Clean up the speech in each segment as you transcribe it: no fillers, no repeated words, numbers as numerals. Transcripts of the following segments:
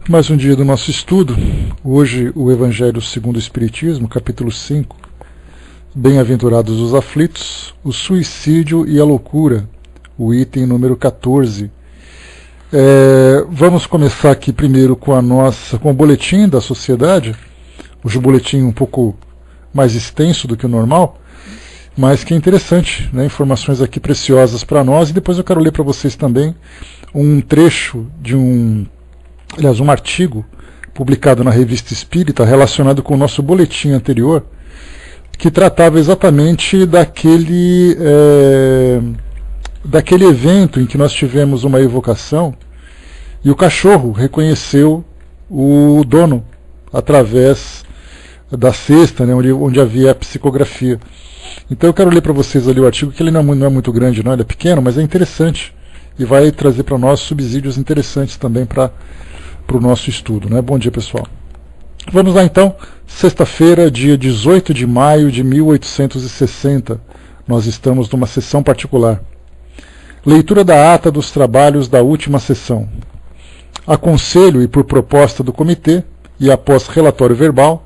Mais um dia do nosso estudo. Hoje o Evangelho segundo o Espiritismo, capítulo 5. Bem-aventurados os aflitos, o suicídio e a loucura, o item número 14. Vamos começar aqui primeiro com o boletim da sociedade. Hoje o boletim um pouco mais extenso do que o normal, mas que é interessante, né? Informações aqui preciosas para nós, e depois eu quero ler para vocês também um trecho de um artigo publicado na Revista Espírita relacionado com o nosso boletim anterior, que tratava exatamente daquele evento em que nós tivemos uma evocação e o cachorro reconheceu o dono através da cesta, né, onde havia a psicografia. Então eu quero ler para vocês ali o artigo, que ele não é muito grande, não, ele é pequeno, mas é interessante e vai trazer para nós subsídios interessantes também para o nosso estudo, né? Bom dia, pessoal. Vamos lá então, sexta-feira, dia 18 de maio de 1860. Nós estamos numa sessão particular. Leitura da ata dos trabalhos da última sessão. Aconselho e por proposta do comitê, e após relatório verbal,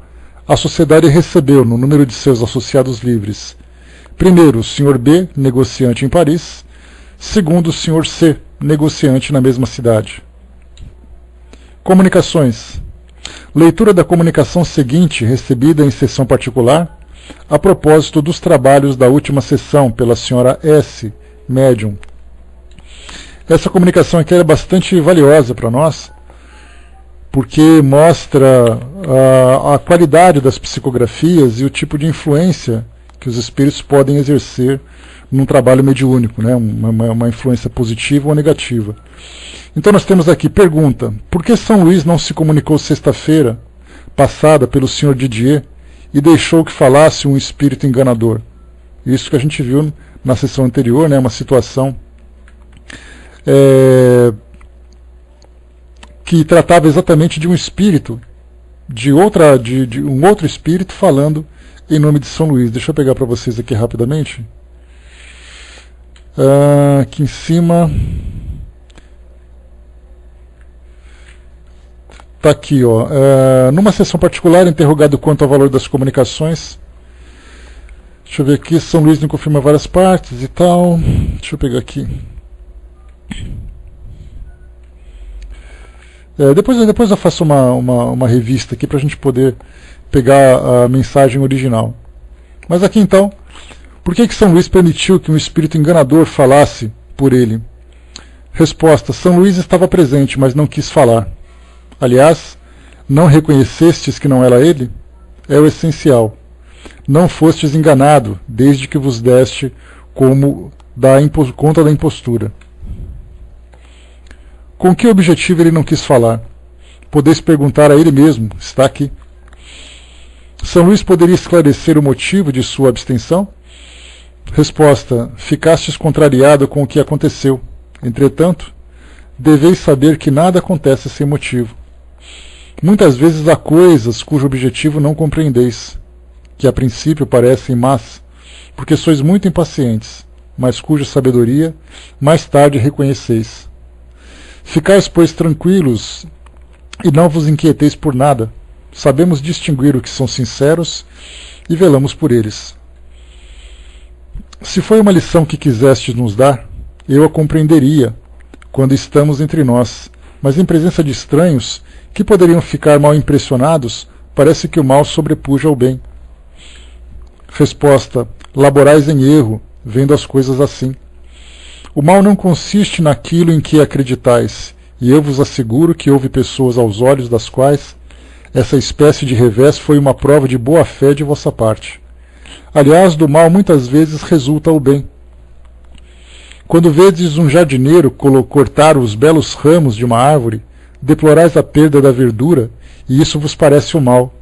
a sociedade recebeu no número de seus associados livres: primeiro, o Sr. B, negociante em Paris; segundo, o Sr. C, negociante na mesma cidade. Comunicações. Leitura da comunicação seguinte, recebida em sessão particular, a propósito dos trabalhos da última sessão pela Sra. S, médium. Essa comunicação aqui é bastante valiosa para nós, porque mostra a qualidade das psicografias e o tipo de influência que os espíritos podem exercer num trabalho mediúnico, né? Uma influência positiva ou negativa. Então nós temos aqui, pergunta: por que São Luís não se comunicou sexta-feira passada pelo Sr. Didier e deixou que falasse um espírito enganador? Isso que a gente viu na sessão anterior, né? Uma situação que tratava exatamente de um espírito, de um outro espírito falando em nome de São Luís. Deixa eu pegar para vocês aqui rapidamente. Aqui em cima está aqui, ó. Numa sessão particular, interrogado quanto ao valor das comunicações. Deixa eu ver aqui, São Luís não confirma várias partes e tal. Deixa eu pegar aqui. Depois eu faço uma revista aqui para a gente poder pegar a mensagem original. Mas aqui então, por que São Luís permitiu que um espírito enganador falasse por ele? Resposta: São Luís estava presente, mas não quis falar. Aliás, não reconhecestes que não era ele? É o essencial. Não fostes enganado, desde que vos deste conta da impostura. Com que objetivo ele não quis falar? Podeis perguntar a ele mesmo, está aqui. São Luís poderia esclarecer o motivo de sua abstenção? Resposta: ficastes contrariado com o que aconteceu. Entretanto, deveis saber que nada acontece sem motivo. Muitas vezes há coisas cujo objetivo não compreendeis, que a princípio parecem más, porque sois muito impacientes, mas cuja sabedoria mais tarde reconheceis. Ficais, pois, tranquilos e não vos inquieteis por nada. Sabemos distinguir o que são sinceros e velamos por eles. Se foi uma lição que quisestes nos dar, eu a compreenderia quando estamos entre nós, mas em presença de estranhos que poderiam ficar mal impressionados, parece que o mal sobrepuja ao bem. Resposta: laborais em erro, vendo as coisas assim. O mal não consiste naquilo em que acreditais, e eu vos asseguro que houve pessoas aos olhos das quais essa espécie de revés foi uma prova de boa-fé de vossa parte. Aliás, do mal muitas vezes resulta o bem. Quando vedes um jardineiro cortar os belos ramos de uma árvore, deplorais a perda da verdura, e isso vos parece o mal.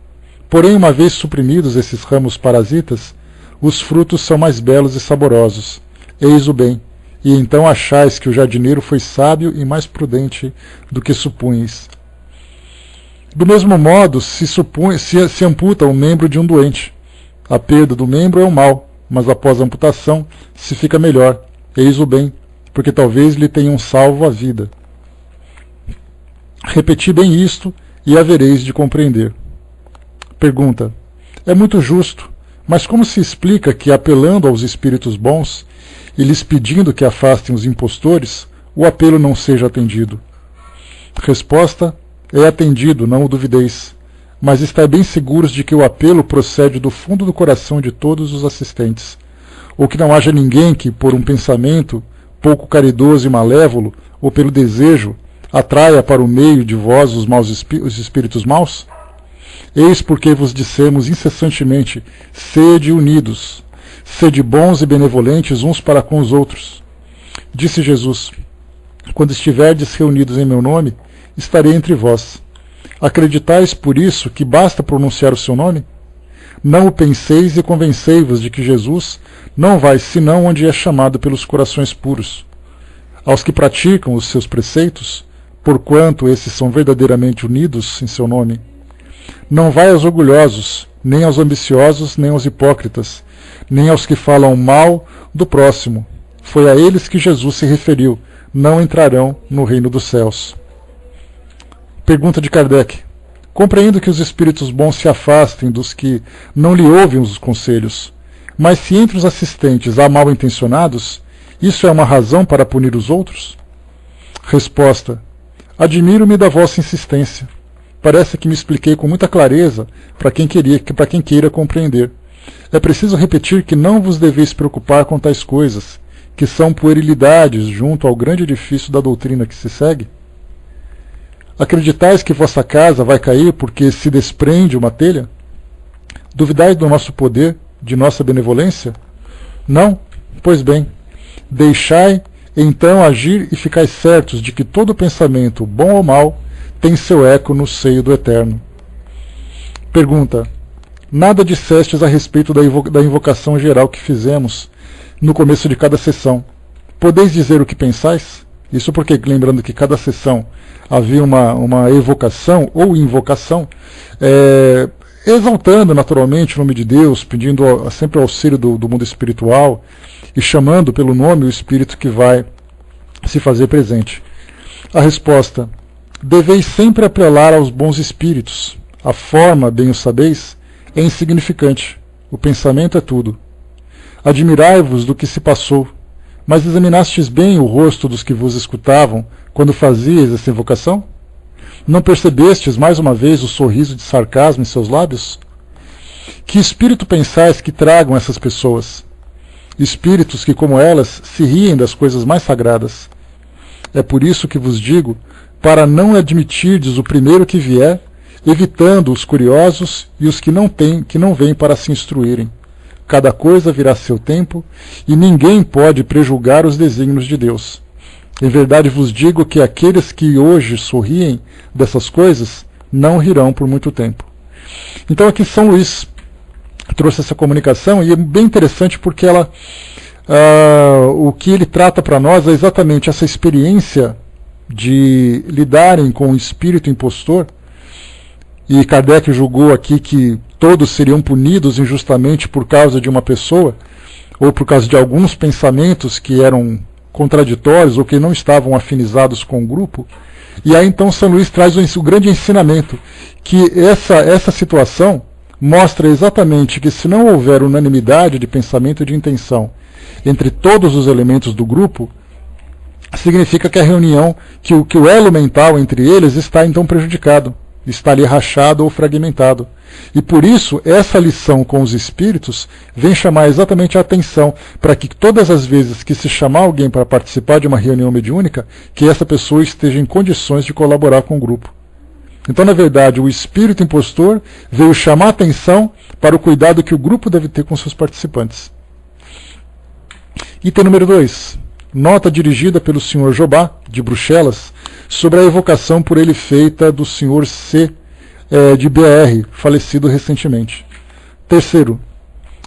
Porém, uma vez suprimidos esses ramos parasitas, os frutos são mais belos e saborosos. Eis o bem. E então achais que o jardineiro foi sábio e mais prudente do que supunhais. Do mesmo modo, se amputa o membro de um doente. A perda do membro é um mal, mas após a amputação se fica melhor. Eis o bem, porque talvez lhe tenham salvo a vida. Repeti bem isto e havereis de compreender. Pergunta: é muito justo, mas como se explica que, apelando aos espíritos bons e lhes pedindo que afastem os impostores, o apelo não seja atendido? Resposta: é atendido, não o duvideis, mas estai bem seguros de que o apelo procede do fundo do coração de todos os assistentes, ou que não haja ninguém que, por um pensamento pouco caridoso e malévolo, ou pelo desejo, atraia para o meio de vós os espíritos maus? Eis porque vos dissemos incessantemente: sede unidos, sede bons e benevolentes uns para com os outros. Disse Jesus: quando estiverdes reunidos em meu nome, estarei entre vós. Acreditais por isso que basta pronunciar o seu nome? Não o penseis e convencei-vos de que Jesus não vai senão onde é chamado pelos corações puros. Aos que praticam os seus preceitos, porquanto esses são verdadeiramente unidos em seu nome. Não vai aos orgulhosos, nem aos ambiciosos, nem aos hipócritas, nem aos que falam mal do próximo. Foi a eles que Jesus se referiu: não entrarão no reino dos céus. Pergunta de Kardec: compreendo que os espíritos bons se afastem dos que não lhe ouvem os conselhos, mas se entre os assistentes há mal intencionados, isso é uma razão para punir os outros? Resposta: admiro-me da vossa insistência. Parece que me expliquei com muita clareza para quem queira compreender. É preciso repetir que não vos deveis preocupar com tais coisas, que são puerilidades junto ao grande edifício da doutrina que se segue. Acreditais que vossa casa vai cair porque se desprende uma telha? Duvidais do nosso poder, de nossa benevolência? Não? Pois bem, deixai então agir e ficai certos de que todo pensamento, bom ou mau, tem seu eco no seio do Eterno. Pergunta: nada dissestes a respeito da invocação geral que fizemos no começo de cada sessão. Podeis dizer o que pensais? Isso porque, lembrando que cada sessão havia uma evocação ou invocação, exaltando naturalmente o nome de Deus, pedindo sempre o auxílio do mundo espiritual e chamando pelo nome o espírito que vai se fazer presente. A resposta: deveis sempre apelar aos bons espíritos. A forma, bem o sabeis, é insignificante. O pensamento é tudo. Admirai-vos do que se passou, mas examinastes bem o rosto dos que vos escutavam quando fazias essa invocação? Não percebestes mais uma vez o sorriso de sarcasmo em seus lábios? Que espírito pensais que tragam essas pessoas? Espíritos que, como elas, se riem das coisas mais sagradas. É por isso que vos digo, para não admitirdes o primeiro que vier, evitando os curiosos e os que não vêm para se instruírem. Cada coisa virá a seu tempo, e ninguém pode prejulgar os desígnios de Deus. Em verdade vos digo que aqueles que hoje sorriem dessas coisas não rirão por muito tempo. Então aqui São Luís trouxe essa comunicação, e é bem interessante porque o que ele trata para nós é exatamente essa experiência de lidarem com o espírito impostor. E Kardec julgou aqui que todos seriam punidos injustamente por causa de uma pessoa, ou por causa de alguns pensamentos que eram contraditórios ou que não estavam afinizados com o grupo. E aí então São Luís traz o grande ensinamento, que essa situação mostra exatamente que, se não houver unanimidade de pensamento e de intenção entre todos os elementos do grupo, significa que a reunião, que o elo mental entre eles está então prejudicado, está ali rachado ou fragmentado. E por isso, essa lição com os espíritos vem chamar exatamente a atenção para que todas as vezes que se chamar alguém para participar de uma reunião mediúnica, que essa pessoa esteja em condições de colaborar com o grupo. Então, na verdade, o espírito impostor veio chamar a atenção para o cuidado que o grupo deve ter com seus participantes. Item número 2. Nota dirigida pelo Sr. Jobá, de Bruxelas, sobre a evocação por ele feita do Sr. C. De BR, falecido recentemente. Terceiro,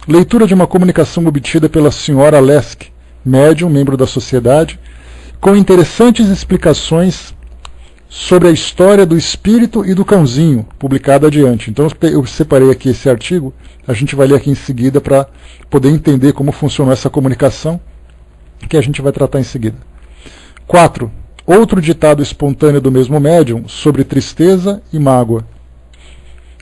leitura de uma comunicação obtida pela Sra. Lesk, médium, membro da sociedade, com interessantes explicações sobre a história do espírito e do cãozinho, publicada adiante. Então eu separei aqui esse artigo, a gente vai ler aqui em seguida para poder entender como funcionou essa comunicação, que a gente vai tratar em seguida. 4. Outro ditado espontâneo do mesmo médium sobre tristeza e mágoa.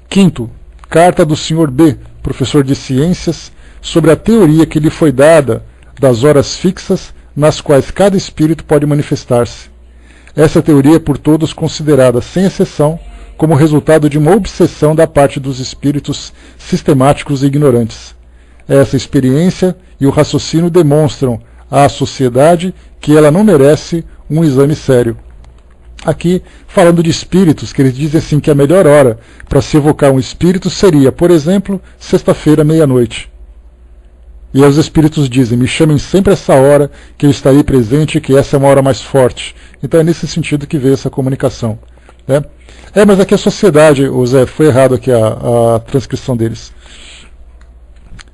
Quinto, carta do Sr. B, professor de ciências, sobre a teoria que lhe foi dada das horas fixas nas quais cada espírito pode manifestar-se. Essa teoria é por todos considerada, sem exceção, como resultado de uma obsessão da parte dos espíritos sistemáticos e ignorantes. Essa experiência e o raciocínio demonstram à sociedade que ela não merece um exame sério. Aqui, falando de espíritos, que eles dizem assim que a melhor hora para se evocar um espírito seria, por exemplo, sexta-feira, meia-noite. E aí os espíritos dizem, me chamem sempre essa hora, que eu estarei presente, que essa é uma hora mais forte. Então é nesse sentido que veio essa comunicação. Né? Mas aqui a sociedade, Zé, foi errado aqui a transcrição deles.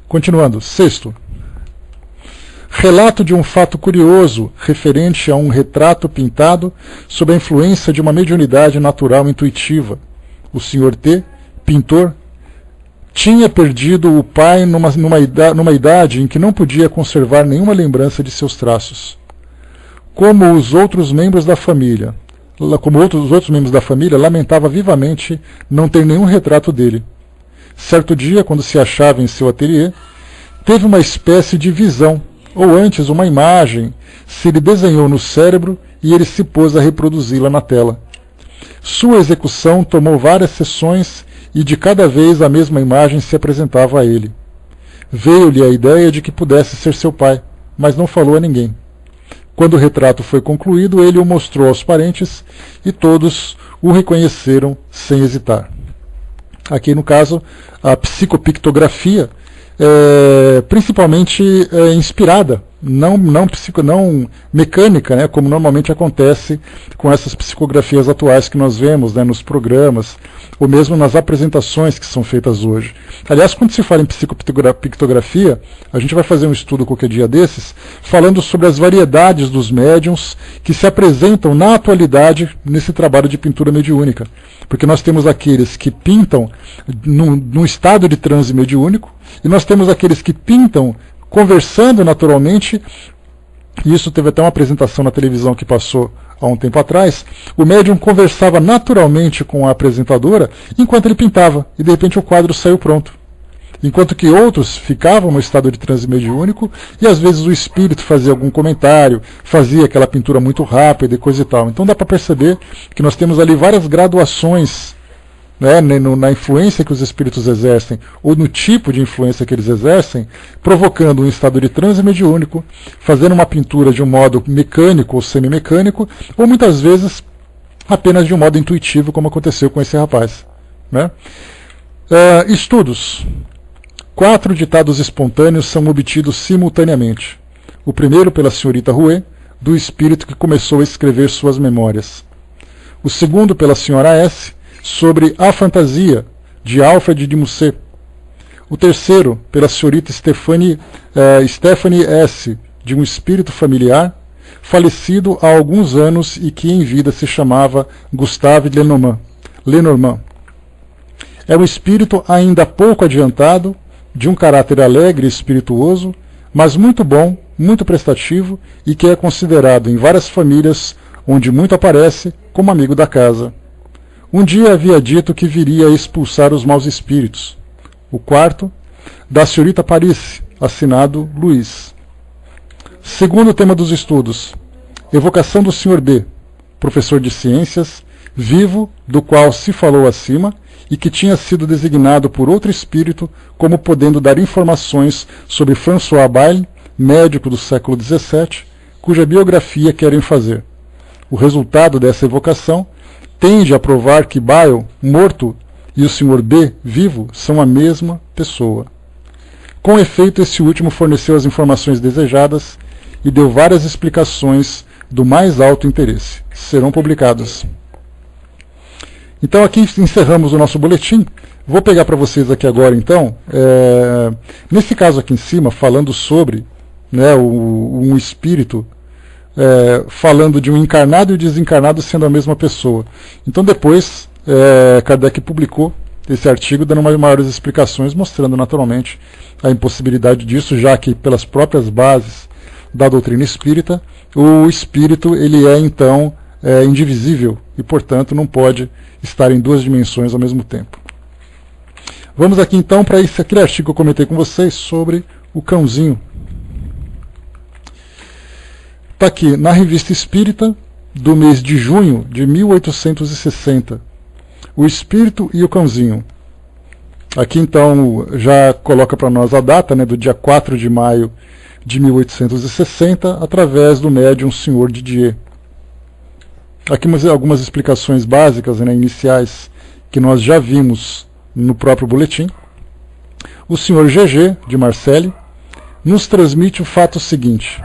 Continuando. Sexto. Relato de um fato curioso referente a um retrato pintado sob a influência de uma mediunidade natural intuitiva. O Sr. T, pintor, tinha perdido o pai numa idade em que não podia conservar nenhuma lembrança de seus traços. Como os outros membros da família, lamentava vivamente não ter nenhum retrato dele. Certo dia, quando se achava em seu ateliê, teve uma espécie de visão, ou antes uma imagem, se lhe desenhou no cérebro e ele se pôs a reproduzi-la na tela. Sua execução tomou várias sessões e de cada vez a mesma imagem se apresentava a ele. Veio-lhe a ideia de que pudesse ser seu pai, mas não falou a ninguém. Quando o retrato foi concluído, ele o mostrou aos parentes e todos o reconheceram sem hesitar. Aqui, no caso, a psicopictografia principalmente inspirada, não mecânica, né, como normalmente acontece com essas psicografias atuais que nós vemos, né, nos programas, ou mesmo nas apresentações que são feitas hoje. Aliás, quando se fala em psicopictografia, a gente vai fazer um estudo qualquer dia desses, falando sobre as variedades dos médiums que se apresentam na atualidade nesse trabalho de pintura mediúnica. Porque nós temos aqueles que pintam num estado de transe mediúnico, e nós temos aqueles que pintam conversando naturalmente. Isso teve até uma apresentação na televisão que passou há um tempo atrás. O médium conversava naturalmente com a apresentadora enquanto ele pintava, e de repente o quadro saiu pronto. Enquanto que outros ficavam no estado de transe mediúnico, e às vezes o espírito fazia algum comentário, fazia aquela pintura muito rápida e coisa e tal. Então dá para perceber que nós temos ali várias graduações, né, na influência que os espíritos exercem, ou no tipo de influência que eles exercem, provocando um estado de transe mediúnico, fazendo uma pintura de um modo mecânico ou semimecânico, ou muitas vezes apenas de um modo intuitivo, como aconteceu com esse rapaz. Né? Estudos. 4 ditados espontâneos são obtidos simultaneamente. O primeiro pela senhorita Rouet, do espírito que começou a escrever suas memórias. O segundo pela senhora S, sobre A Fantasia, de Alfred de Musset. O terceiro, pela senhorita Stephanie S., de um espírito familiar, falecido há alguns anos e que em vida se chamava Gustave Lenormand. É um espírito ainda pouco adiantado, de um caráter alegre e espirituoso, mas muito bom, muito prestativo e que é considerado em várias famílias, onde muito aparece, como amigo da casa. Um dia havia dito que viria a expulsar os maus espíritos. O quarto, da senhorita Paris, assinado Luiz. Segundo tema dos estudos, evocação do Sr. B, professor de ciências, vivo, do qual se falou acima, e que tinha sido designado por outro espírito como podendo dar informações sobre François Bayle, médico do século XVII, cuja biografia querem fazer. O resultado dessa evocação tende a provar que Bayle, morto, e o Sr. B, vivo, são a mesma pessoa. Com efeito, esse último forneceu as informações desejadas e deu várias explicações do mais alto interesse. Serão publicadas. Então aqui encerramos o nosso boletim. Vou pegar para vocês aqui agora, então, nesse caso aqui em cima, falando sobre, né, um espírito, falando de um encarnado e o desencarnado sendo a mesma pessoa. Então depois, Kardec publicou esse artigo dando maiores explicações, mostrando naturalmente a impossibilidade disso, já que pelas próprias bases da doutrina espírita, o espírito ele é então indivisível e, portanto, não pode estar em duas dimensões ao mesmo tempo. Vamos aqui então para aquele artigo que eu comentei com vocês sobre o cãozinho. Está aqui na Revista Espírita do mês de junho de 1860. O Espírito e o Cãozinho. Aqui então já coloca para nós a data, né, do dia 4 de maio de 1860, através do médium Sr. Didier. Aqui algumas explicações básicas, né, iniciais, que nós já vimos no próprio boletim. O Sr. GG, de Marseille, nos transmite o fato seguinte.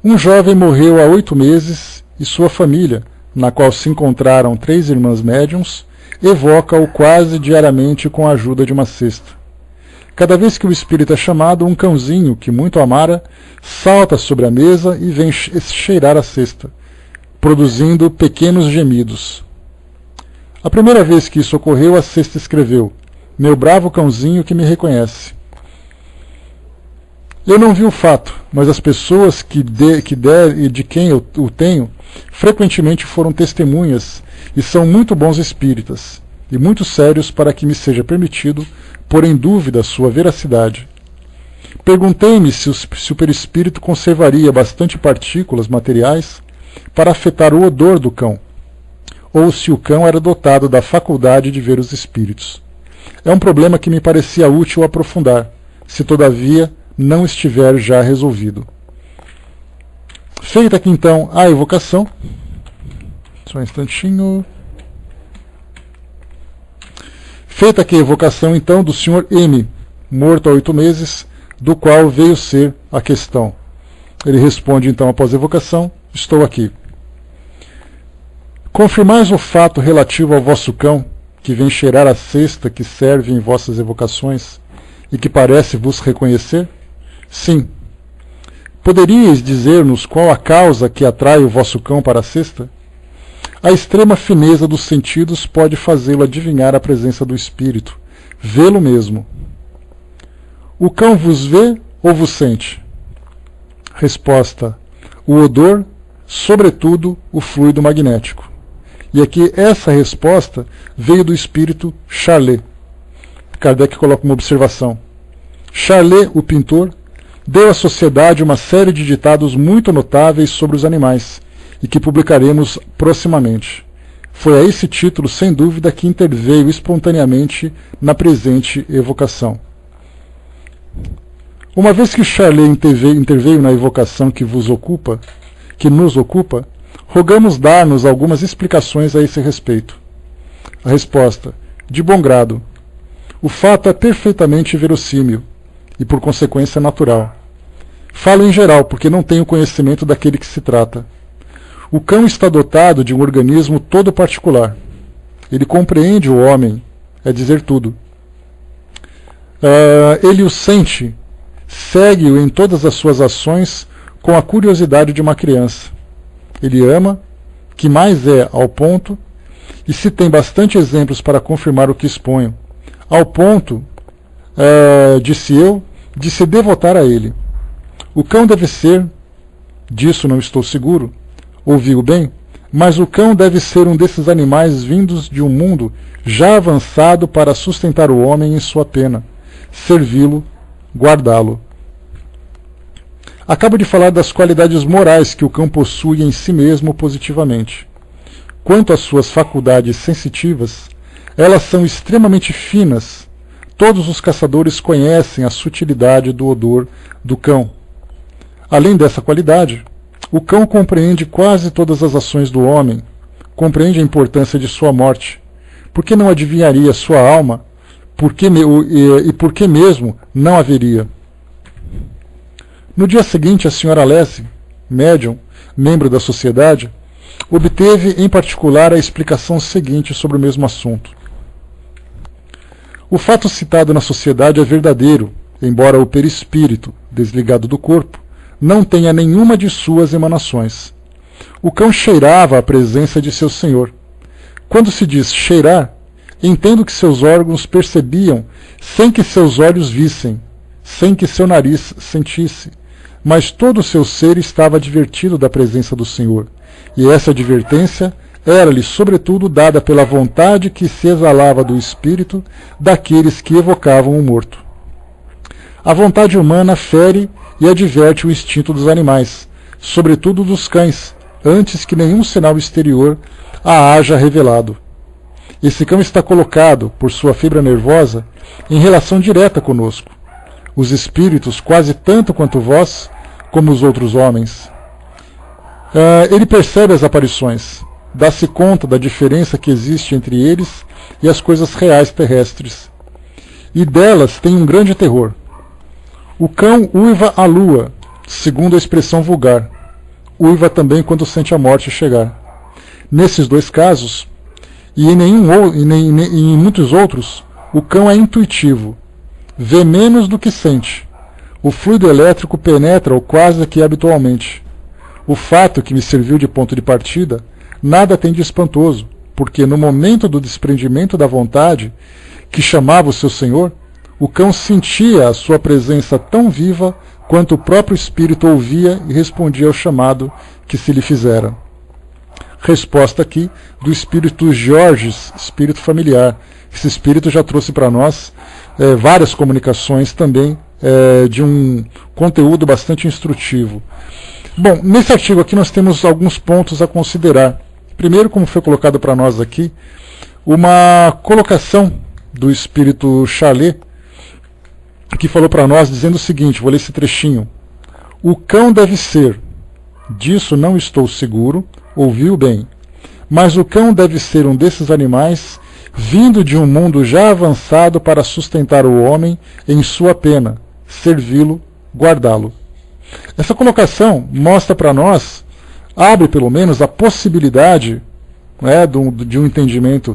Um jovem morreu há 8 meses e sua família, na qual se encontraram 3 irmãs médiums, evoca-o quase diariamente com a ajuda de uma cesta. Cada vez que o espírito é chamado, um cãozinho, que muito amara, salta sobre a mesa e vem cheirar a cesta, produzindo pequenos gemidos. A primeira vez que isso ocorreu, a cesta escreveu: "Meu bravo cãozinho que me reconhece." Eu não vi o fato, mas as pessoas de quem eu o tenho frequentemente foram testemunhas e são muito bons espíritas e muito sérios para que me seja permitido pôr em dúvida sua veracidade. Perguntei-me se o perispírito conservaria bastante partículas materiais para afetar o odor do cão, ou se o cão era dotado da faculdade de ver os espíritos. É um problema que me parecia útil aprofundar, se todavia não estiver já resolvido. Feita aqui então a evocação, só um instantinho. Feita aqui a evocação então do Sr. M, morto há 8 meses, do qual veio ser a questão. Ele responde então após a evocação: estou aqui. Confirmais o fato relativo ao vosso cão, que vem cheirar a cesta que serve em vossas evocações e que parece vos reconhecer? Sim. Poderíeis dizer-nos qual a causa que atrai o vosso cão para a cesta? A extrema fineza dos sentidos pode fazê-lo adivinhar a presença do espírito, vê-lo mesmo. O cão vos vê ou vos sente? Resposta: o odor, sobretudo o fluido magnético. E aqui essa resposta veio do espírito Charlet. Kardec coloca uma observação. Charlet, o pintor, deu à sociedade uma série de ditados muito notáveis sobre os animais, e que publicaremos proximamente. Foi a esse título, sem dúvida, que interveio espontaneamente na presente evocação. Uma vez que Charlet interveio na evocação que nos ocupa, rogamos dar-nos algumas explicações a esse respeito. A resposta: de bom grado. O fato é perfeitamente verossímil e, por consequência, natural. Falo em geral, porque não tenho conhecimento daquele que se trata. O cão está dotado de um organismo todo particular. Ele compreende o homem, é dizer tudo. Ele o sente, segue-o em todas as suas ações com a curiosidade de uma criança. Ele ama, que mais é ao ponto, e se tem bastante exemplos para confirmar o que exponho, ao ponto, disse eu, de se devotar a ele. O cão deve ser, disso não estou seguro, ouviu bem, mas o cão deve ser um desses animais vindos de um mundo já avançado para sustentar o homem em sua pena, servi-lo, guardá-lo. Acabo de falar das qualidades morais que o cão possui em si mesmo positivamente. Quanto às suas faculdades sensitivas, elas são extremamente finas. Todos os caçadores conhecem a sutilidade do odor do cão. Além dessa qualidade, o cão compreende quase todas as ações do homem, compreende a importância de sua morte. Por que não adivinharia sua alma? Por que mesmo não haveria? No dia seguinte, a senhora Alessi, médium, membro da sociedade, obteve em particular a explicação seguinte sobre o mesmo assunto. O fato citado na sociedade é verdadeiro, embora o perispírito, desligado do corpo, não tenha nenhuma de suas emanações. O cão cheirava a presença de seu senhor. Quando se diz cheirar, entendo que seus órgãos percebiam sem que seus olhos vissem, sem que seu nariz sentisse, mas todo o seu ser estava advertido da presença do Senhor, e essa advertência era-lhe sobretudo dada pela vontade que se exalava do espírito daqueles que evocavam o morto. A vontade humana fere e adverte o instinto dos animais, sobretudo dos cães, antes que nenhum sinal exterior a haja revelado. Esse cão está colocado, por sua fibra nervosa, em relação direta conosco. Os espíritos, quase tanto quanto vós, como os outros homens. Ele percebe as aparições, dá-se conta da diferença que existe entre eles e as coisas reais terrestres. E delas tem um grande terror. O cão uiva à lua, segundo a expressão vulgar. Uiva também quando sente a morte chegar. Nesses dois casos, e em muitos outros, o cão é intuitivo, vê menos do que sente. O fluido elétrico penetra-o quase que habitualmente. O fato que me serviu de ponto de partida nada tem de espantoso, porque no momento do desprendimento da vontade, que chamava o seu senhor, o cão sentia a sua presença tão viva quanto o próprio espírito ouvia e respondia ao chamado que se lhe fizera. Resposta aqui do espírito Georges, espírito familiar. Esse espírito já trouxe para nós várias comunicações também de um conteúdo bastante instrutivo. Bom, nesse artigo aqui nós temos alguns pontos a considerar. Primeiro, como foi colocado para nós aqui, uma colocação do espírito Chalet, que falou para nós dizendo o seguinte, vou ler esse trechinho. O cão deve ser, disso não estou seguro, ouviu bem, mas o cão deve ser um desses animais vindo de um mundo já avançado para sustentar o homem em sua pena, servi-lo, guardá-lo. Essa colocação mostra para nós, abre pelo menos a possibilidade de um entendimento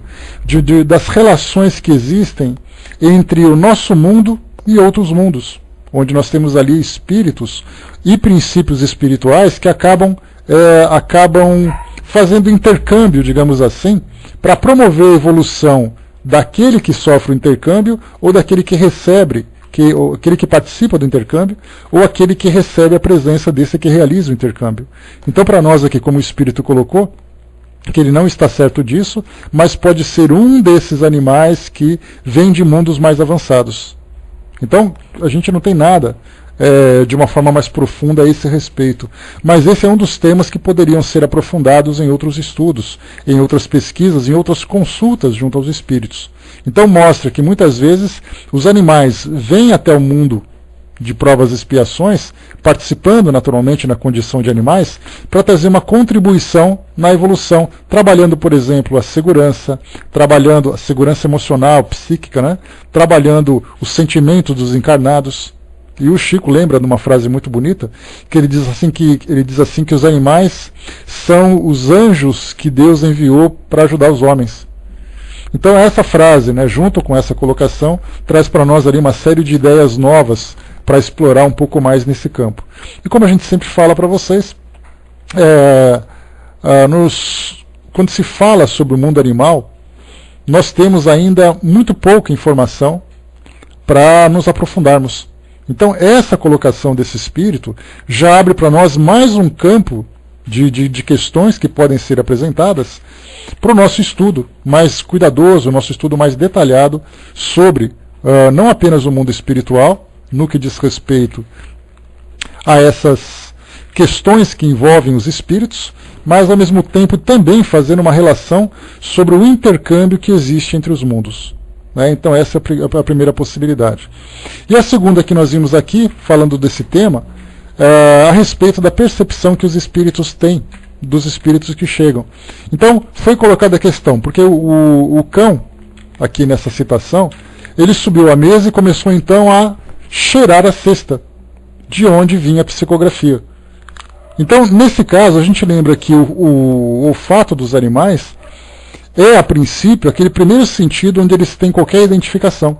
das relações que existem entre o nosso mundo e outros mundos, onde nós temos ali espíritos e princípios espirituais que acabam fazendo intercâmbio, digamos assim, para promover a evolução daquele que sofre o intercâmbio ou daquele que recebe, aquele que participa do intercâmbio ou aquele que recebe a presença desse que realiza o intercâmbio. Então, para nós aqui, como o Espírito colocou, que ele não está certo disso, mas pode ser um desses animais que vem de mundos mais avançados. Então, a gente não tem nada de uma forma mais profunda a esse respeito. Mas esse é um dos temas que poderiam ser aprofundados em outros estudos, em outras pesquisas, em outras consultas junto aos espíritos. Então mostra que muitas vezes os animais vêm até o mundo de provas e expiações, participando naturalmente na condição de animais, para trazer uma contribuição na evolução, trabalhando, por exemplo, a segurança emocional, psíquica, trabalhando os sentimentos dos encarnados. E o Chico lembra de uma frase muito bonita, que ele diz assim que os animais são os anjos que Deus enviou para ajudar os homens. Então essa frase, junto com essa colocação, traz para nós ali uma série de ideias novas para explorar um pouco mais nesse campo. E como a gente sempre fala para vocês, quando se fala sobre o mundo animal, nós temos ainda muito pouca informação para nos aprofundarmos. Então essa colocação desse espírito já abre para nós mais um campo de questões que podem ser apresentadas para o nosso estudo mais cuidadoso, o nosso estudo mais detalhado sobre não apenas o mundo espiritual, no que diz respeito a essas questões que envolvem os espíritos, mas ao mesmo tempo também fazendo uma relação sobre o intercâmbio que existe entre os mundos. Então essa é a primeira possibilidade. E a segunda que nós vimos aqui, falando desse tema, a respeito da percepção que os espíritos têm dos espíritos que chegam. Então foi colocada a questão, porque o cão, aqui nessa citação, ele subiu à mesa e começou então a cheirar a cesta, de onde vinha a psicografia. Então, nesse caso, a gente lembra que o olfato dos animais é, a princípio, aquele primeiro sentido onde eles têm qualquer identificação,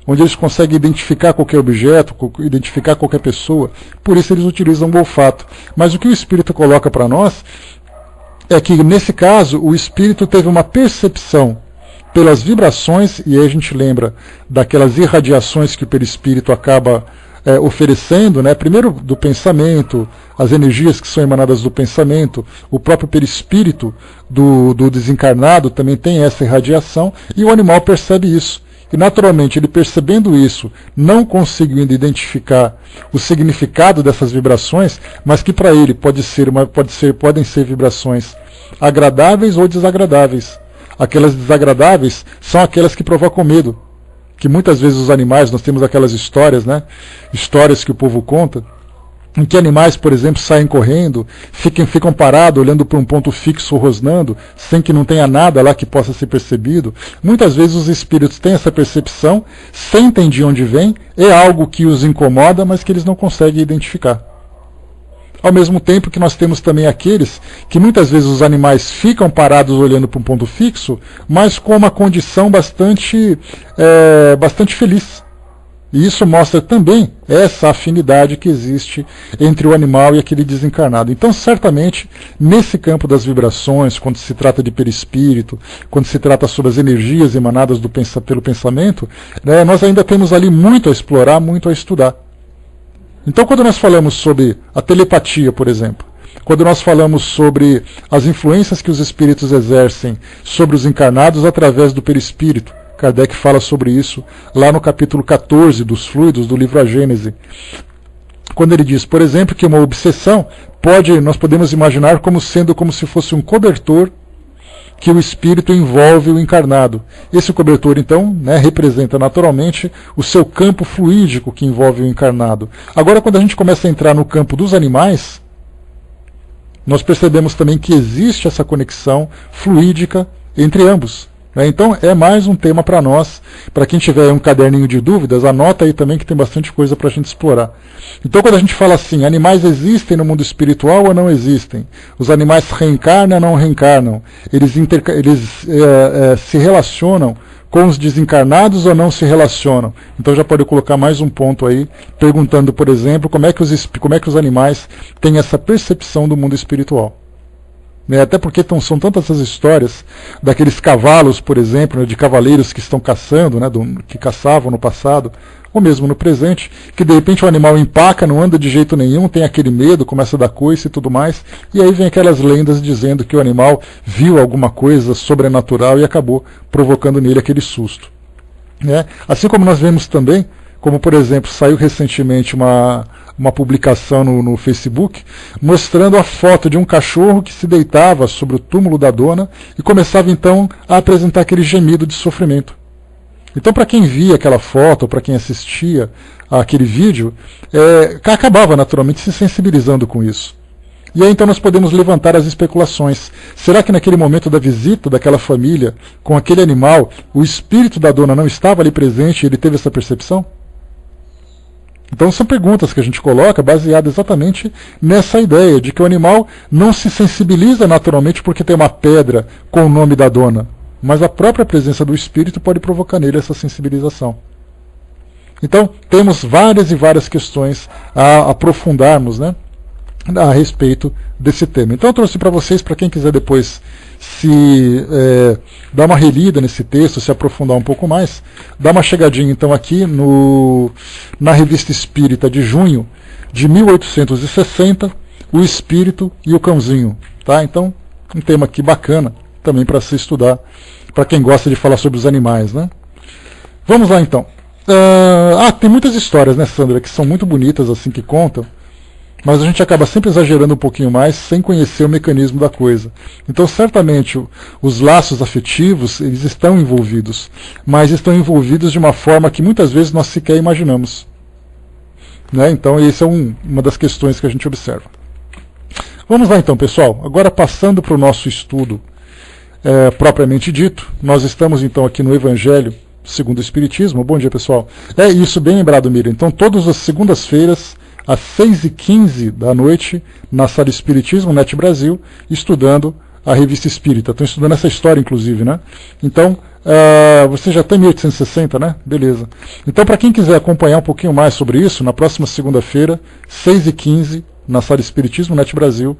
onde eles conseguem identificar qualquer objeto, identificar qualquer pessoa, por isso eles utilizam o olfato. Mas o que o Espírito coloca para nós é que, nesse caso, o Espírito teve uma percepção pelas vibrações, e aí a gente lembra daquelas irradiações que o perispírito acaba oferecendo, né, primeiro do pensamento, as energias que são emanadas do pensamento, o próprio perispírito do desencarnado também tem essa irradiação, e o animal percebe isso. E naturalmente, ele percebendo isso, não conseguindo identificar o significado dessas vibrações, mas que para ele podem ser vibrações agradáveis ou desagradáveis. Aquelas desagradáveis são aquelas que provocam medo. Que muitas vezes os animais, nós temos aquelas histórias, né? Histórias que o povo conta, em que animais, por exemplo, saem correndo, ficam parados, olhando para um ponto fixo, rosnando, sem que não tenha nada lá que possa ser percebido. Muitas vezes os espíritos têm essa percepção, sentem de onde vem, é algo que os incomoda, mas que eles não conseguem identificar. Ao mesmo tempo que nós temos também aqueles que muitas vezes os animais ficam parados olhando para um ponto fixo, mas com uma condição bastante feliz. E isso mostra também essa afinidade que existe entre o animal e aquele desencarnado. Então, certamente, nesse campo das vibrações, quando se trata de perispírito, quando se trata sobre as energias emanadas pelo pensamento, né, nós ainda temos ali muito a explorar, muito a estudar. Então, quando nós falamos sobre a telepatia, por exemplo, quando nós falamos sobre as influências que os espíritos exercem sobre os encarnados através do perispírito, Kardec fala sobre isso lá no capítulo 14 dos Fluidos, do livro A Gênese. Quando ele diz, por exemplo, que uma obsessão nós podemos imaginar como sendo como se fosse um cobertor que o espírito envolve o encarnado. Esse cobertor, então, né, representa naturalmente o seu campo fluídico que envolve o encarnado. Agora, quando a gente começa a entrar no campo dos animais, nós percebemos também que existe essa conexão fluídica entre ambos. Então é mais um tema para nós. Para quem tiver um caderninho de dúvidas, anota aí também que tem bastante coisa para a gente explorar. Então quando a gente fala assim, animais existem no mundo espiritual ou não existem? Os animais reencarnam ou não reencarnam? Eles se relacionam com os desencarnados ou não se relacionam? Então já pode colocar mais um ponto aí, perguntando, por exemplo, como é que os animais têm essa percepção do mundo espiritual. Até porque são tantas essas histórias daqueles cavalos, por exemplo, né, de cavaleiros que estão caçando, né, que caçavam no passado, ou mesmo no presente, que de repente o animal empaca, não anda de jeito nenhum, tem aquele medo, começa a dar coice e tudo mais, e aí vem aquelas lendas dizendo que o animal viu alguma coisa sobrenatural e acabou provocando nele aquele susto. Assim como nós vemos também, como por exemplo, saiu recentemente uma publicação no Facebook, mostrando a foto de um cachorro que se deitava sobre o túmulo da dona e começava então a apresentar aquele gemido de sofrimento. Então, para quem via aquela foto, para quem assistia àquele vídeo, acabava naturalmente se sensibilizando com isso. E aí então nós podemos levantar as especulações. Será que naquele momento da visita daquela família com aquele animal, o espírito da dona não estava ali presente e ele teve essa percepção? Então são perguntas que a gente coloca baseadas exatamente nessa ideia de que o animal não se sensibiliza naturalmente porque tem uma pedra com o nome da dona, mas a própria presença do espírito pode provocar nele essa sensibilização. Então temos várias e várias questões a aprofundarmos, né, a respeito desse tema. Então eu trouxe para vocês, para quem quiser depois dar uma relida nesse texto, se aprofundar um pouco mais, dá uma chegadinha então aqui na Revista Espírita de junho de 1860, O Espírito e o Cãozinho. Tá? Então, um tema aqui bacana também para se estudar, para quem gosta de falar sobre os animais. Né? Vamos lá então. Tem muitas histórias, né, Sandra, que são muito bonitas, assim, que contam, mas a gente acaba sempre exagerando um pouquinho mais sem conhecer o mecanismo da coisa. Então, certamente, os laços afetivos, eles estão envolvidos, mas estão envolvidos de uma forma que muitas vezes nós sequer imaginamos. Né? Então, essa é uma das questões que a gente observa. Vamos lá então, pessoal. Agora, passando para o nosso estudo propriamente dito, nós estamos então aqui no Evangelho segundo o Espiritismo. Bom dia, pessoal. Isso, bem lembrado, Miriam. Então, todas as segundas-feiras, às 6h15 da noite, na Sala Espiritismo, NET Brasil, estudando a Revista Espírita. Estão estudando essa história, inclusive, né? Então, você já está em 1860, né? Beleza. Então, para quem quiser acompanhar um pouquinho mais sobre isso, na próxima segunda-feira, 6h15, na Sala Espiritismo, NET Brasil,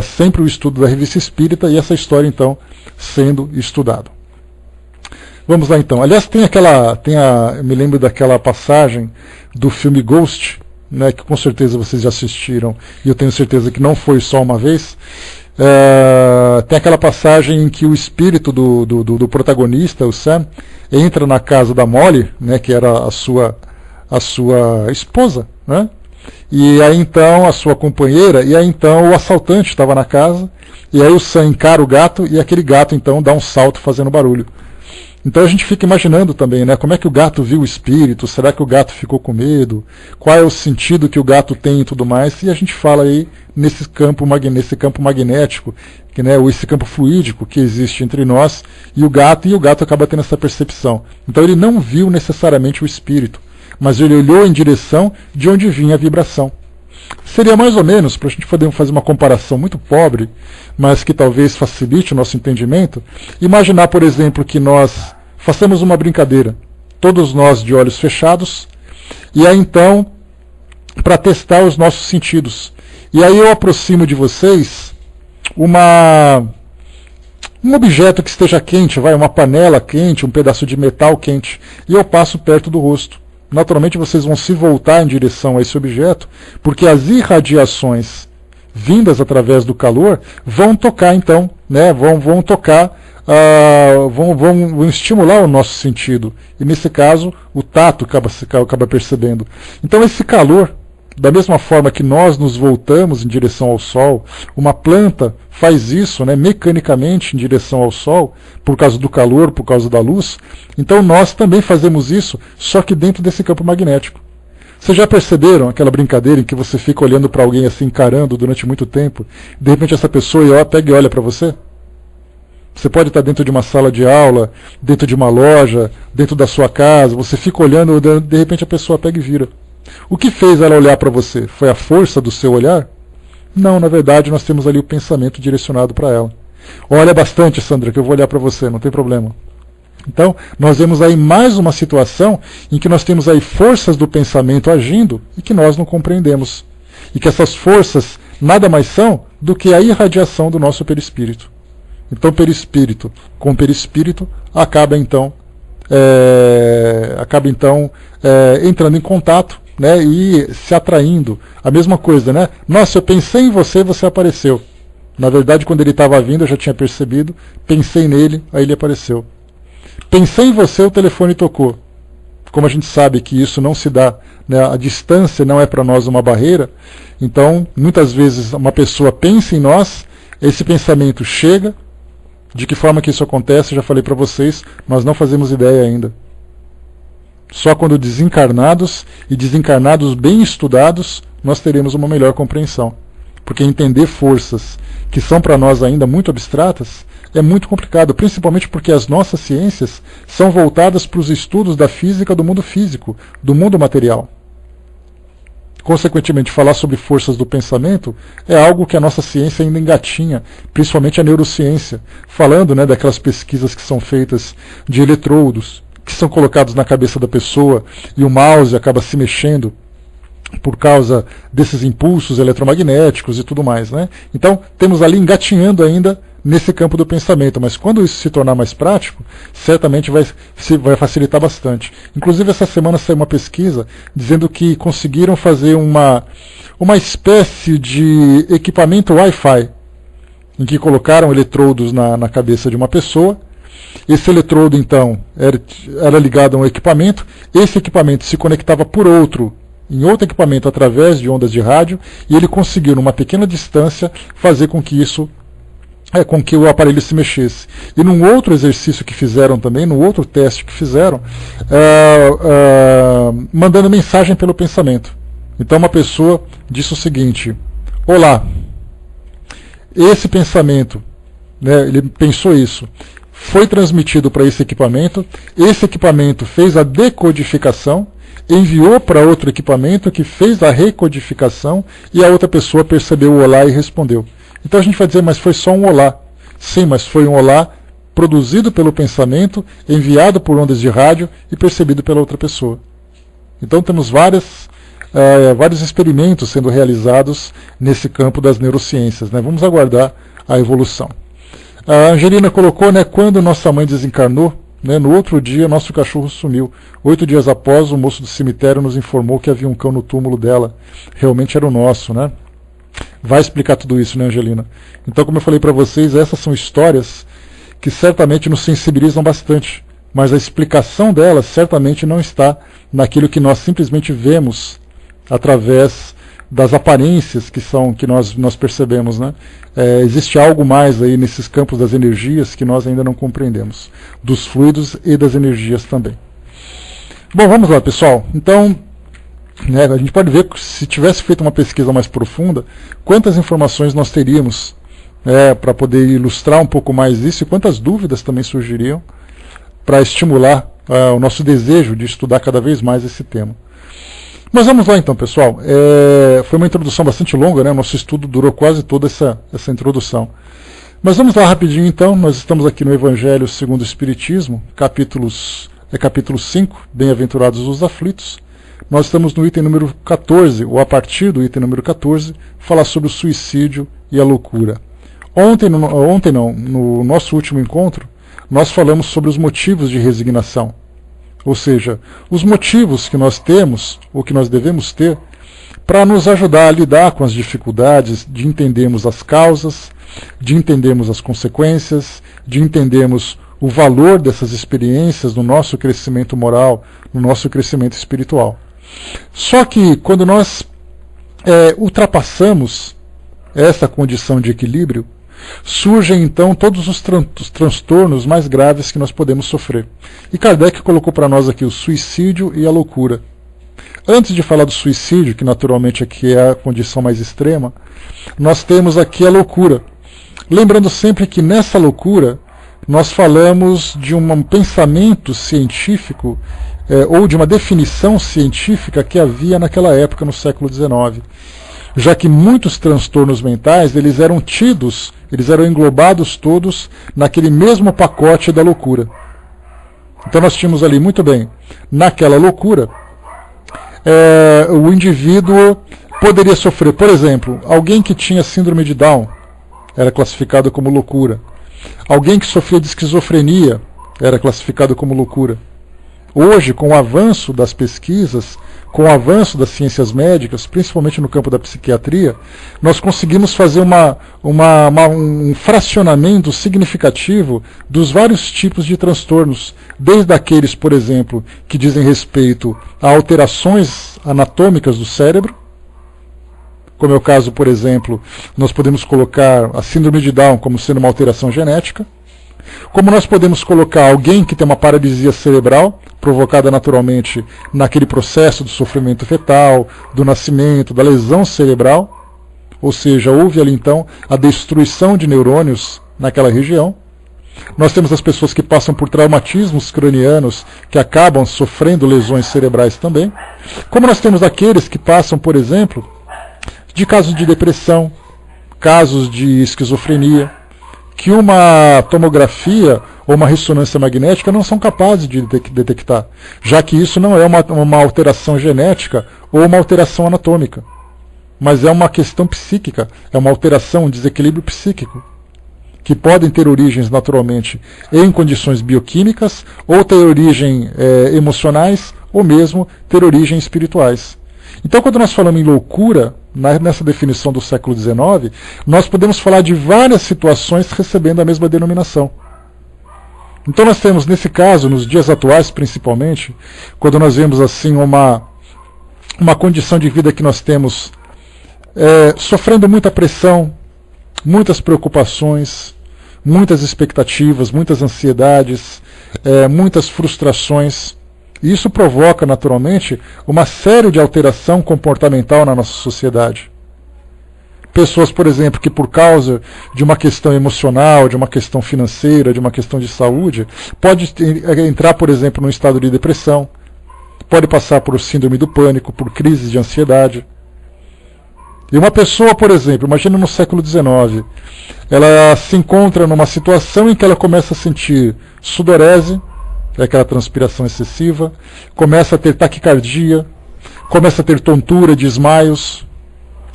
sempre o estudo da Revista Espírita e essa história, então, sendo estudado. Vamos lá então. Aliás, eu me lembro daquela passagem do filme Ghost, né, que com certeza vocês já assistiram, e eu tenho certeza que não foi só uma vez. Tem aquela passagem em que o espírito do protagonista, o Sam, entra na casa da Molly, né, que era a sua esposa, né? E aí então a sua companheira, e aí então o assaltante estava na casa, e aí o Sam encara o gato, e aquele gato então dá um salto fazendo barulho. Então a gente fica imaginando também, né, como é que o gato viu o espírito, será que o gato ficou com medo, qual é o sentido que o gato tem e tudo mais, e a gente fala aí nesse campo magnético, que, né, esse campo fluídico que existe entre nós e o gato acaba tendo essa percepção. Então ele não viu necessariamente o espírito, mas ele olhou em direção de onde vinha a vibração. Seria mais ou menos, para a gente poder fazer uma comparação muito pobre, mas que talvez facilite o nosso entendimento, imaginar, por exemplo, que nós façamos uma brincadeira, todos nós de olhos fechados, e aí então, para testar os nossos sentidos. E aí eu aproximo de vocês um objeto que esteja quente, uma panela quente, um pedaço de metal quente, e eu passo perto do rosto. Naturalmente vocês vão se voltar em direção a esse objeto, porque as irradiações vindas através do calor vão tocar então, né, vão tocar, vão estimular o nosso sentido. E nesse caso, o tato acaba percebendo. Então esse calor, da mesma forma que nós nos voltamos em direção ao Sol, uma planta faz isso, né, mecanicamente em direção ao Sol, por causa do calor, por causa da luz. Então nós também fazemos isso, só que dentro desse campo magnético. Vocês já perceberam aquela brincadeira em que você fica olhando para alguém assim, encarando durante muito tempo, de repente essa pessoa pega e olha para você? Você pode estar dentro de uma sala de aula, dentro de uma loja, dentro da sua casa, você fica olhando, de repente a pessoa pega e vira. O que fez ela olhar para você? Foi a força do seu olhar? Não, na verdade nós temos ali o pensamento direcionado para ela. Olha bastante, Sandra, que eu vou olhar para você, não tem problema. Então, nós vemos aí mais uma situação em que nós temos aí forças do pensamento agindo e que nós não compreendemos. E que essas forças nada mais são do que a irradiação do nosso perispírito. Então, perispírito com perispírito acaba então entrando em contato, né, e se atraindo. A mesma coisa, né? Nossa, eu pensei em você, você apareceu. Na verdade, quando ele estava vindo, eu já tinha percebido. Pensei nele, aí ele apareceu. Pensei em você, o telefone tocou. Como a gente sabe que isso não se dá, né, a distância não é para nós uma barreira, então, muitas vezes, uma pessoa pensa em nós, esse pensamento chega. De que forma que isso acontece, já falei para vocês, nós não fazemos ideia ainda. Só quando desencarnados, e desencarnados bem estudados, nós teremos uma melhor compreensão. Porque entender forças que são para nós ainda muito abstratas é muito complicado, principalmente porque as nossas ciências são voltadas para os estudos da física do mundo físico, do mundo material. Consequentemente, falar sobre forças do pensamento é algo que a nossa ciência ainda engatinha, principalmente a neurociência, falando, né, daquelas pesquisas que são feitas de eletrodos, que são colocados na cabeça da pessoa e o mouse acaba se mexendo por causa desses impulsos eletromagnéticos e tudo mais, né? Então, temos ali engatinhando ainda nesse campo do pensamento, mas quando isso se tornar mais prático, certamente vai facilitar bastante. Inclusive, essa semana saiu uma pesquisa dizendo que conseguiram fazer uma espécie de equipamento Wi-Fi, em que colocaram eletrodos na cabeça de uma pessoa. Esse eletrodo, então, era ligado a um equipamento, esse equipamento se conectava em outro equipamento através de ondas de rádio, e ele conseguiu, numa pequena distância, fazer com que o aparelho se mexesse. E num outro exercício que fizeram também, num outro teste que fizeram, mandando mensagem pelo pensamento. Então uma pessoa disse o seguinte: olá, esse pensamento, né, ele pensou isso, foi transmitido para esse equipamento fez a decodificação, enviou para outro equipamento que fez a recodificação e a outra pessoa percebeu o olá e respondeu. Então a gente vai dizer, mas foi só um olá. Sim, mas foi um olá produzido pelo pensamento, enviado por ondas de rádio e percebido pela outra pessoa. Então temos vários experimentos sendo realizados nesse campo das neurociências, né? Vamos aguardar a evolução. A Angelina colocou, né, quando nossa mãe desencarnou, né? No outro dia, nosso cachorro sumiu. 8 dias após, o moço do cemitério nos informou que havia um cão no túmulo dela. Realmente era o nosso, né? Vai explicar tudo isso, né, Angelina? Então, como eu falei para vocês, essas são histórias que certamente nos sensibilizam bastante, mas a explicação delas certamente não está naquilo que nós simplesmente vemos através das aparências que nós percebemos, né? Existe algo mais aí nesses campos das energias que nós ainda não compreendemos, dos fluidos e das energias também. Bom, vamos lá, pessoal. Então, né, a gente pode ver que se tivesse feito uma pesquisa mais profunda, quantas informações nós teríamos para poder ilustrar um pouco mais isso e quantas dúvidas também surgiriam para estimular o nosso desejo de estudar cada vez mais esse tema. Mas vamos lá então, pessoal. Foi uma introdução bastante longa, né? O nosso estudo durou quase toda essa introdução. Mas vamos lá rapidinho então. Nós estamos aqui no Evangelho segundo o Espiritismo, capítulo 5, Bem-aventurados os aflitos. Nós estamos no item número 14, ou a partir do item número 14, falar sobre o suicídio e a loucura. Ontem não, no nosso último encontro, nós falamos sobre os motivos de resignação. Ou seja, os motivos que nós temos, ou que nós devemos ter, para nos ajudar a lidar com as dificuldades, de entendermos as causas, de entendermos as consequências, de entendermos o valor dessas experiências no nosso crescimento moral, no nosso crescimento espiritual. Só que quando nós ultrapassamos essa condição de equilíbrio, surgem então todos os transtornos mais graves que nós podemos sofrer. E Kardec colocou para nós aqui o suicídio e a loucura. Antes de falar do suicídio, que naturalmente aqui é a condição mais extrema, nós temos aqui a loucura. Lembrando sempre que nessa loucura nós falamos de um pensamento científico ou de uma definição científica que havia naquela época, no século XIX. Já que muitos transtornos mentais eles eram englobados todos naquele mesmo pacote da loucura. Então nós tínhamos ali, muito bem, naquela loucura, o indivíduo poderia sofrer, por exemplo, alguém que tinha síndrome de Down era classificado como loucura. Alguém que sofria de esquizofrenia era classificado como loucura. Hoje, com o avanço das pesquisas, com o avanço das ciências médicas, principalmente no campo da psiquiatria, nós conseguimos fazer um fracionamento significativo dos vários tipos de transtornos, desde aqueles, por exemplo, que dizem respeito a alterações anatômicas do cérebro, como é o caso, por exemplo, nós podemos colocar a síndrome de Down como sendo uma alteração genética, como nós podemos colocar alguém que tem uma paralisia cerebral, provocada naturalmente naquele processo do sofrimento fetal, do nascimento, da lesão cerebral, ou seja, houve ali então a destruição de neurônios naquela região. Nós temos as pessoas que passam por traumatismos cranianos, que acabam sofrendo lesões cerebrais também. Como nós temos aqueles que passam, por exemplo, de casos de depressão, casos de esquizofrenia, que uma tomografia ou uma ressonância magnética não são capazes de detectar, já que isso não é uma alteração genética ou uma alteração anatômica, mas é uma questão psíquica, é uma alteração, um desequilíbrio psíquico, que podem ter origens naturalmente em condições bioquímicas, ou ter origem emocionais, ou mesmo ter origem espirituais. Então, quando nós falamos em loucura, nessa definição do século XIX, nós podemos falar de várias situações recebendo a mesma denominação. Então nós temos, nesse caso, nos dias atuais principalmente, quando nós vemos assim uma condição de vida que nós temos sofrendo muita pressão, muitas preocupações, muitas expectativas, muitas ansiedades, muitas frustrações. E isso provoca, naturalmente, uma série de alteração comportamental na nossa sociedade. Pessoas, por exemplo, que por causa de uma questão emocional, de uma questão financeira, de uma questão de saúde, pode entrar, por exemplo, num estado de depressão, pode passar por síndrome do pânico, por crises de ansiedade. E uma pessoa, por exemplo, imagina no século XIX, ela se encontra numa situação em que ela começa a sentir sudorese, aquela transpiração excessiva, começa a ter taquicardia, começa a ter tontura, desmaios.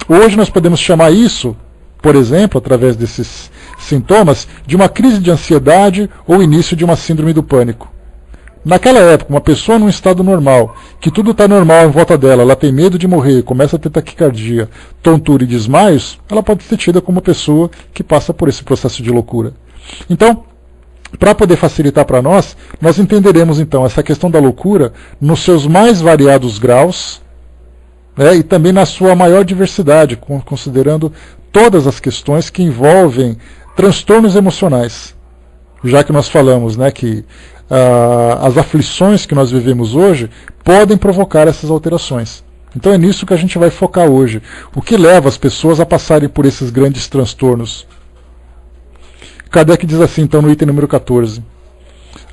Hoje nós podemos chamar isso, por exemplo, através desses sintomas, de uma crise de ansiedade ou início de uma síndrome do pânico. Naquela época, uma pessoa num estado normal, que tudo está normal em volta dela, ela tem medo de morrer, começa a ter taquicardia, tontura e desmaios, ela pode ser tida como uma pessoa que passa por esse processo de loucura. Então, para poder facilitar para nós entenderemos então essa questão da loucura nos seus mais variados graus, né, e também na sua maior diversidade, considerando todas as questões que envolvem transtornos emocionais. Já que nós falamos, né, que as aflições que nós vivemos hoje podem provocar essas alterações. Então é nisso que a gente vai focar hoje. O que leva as pessoas a passarem por esses grandes transtornos? Kardec diz assim, então, no item número 14.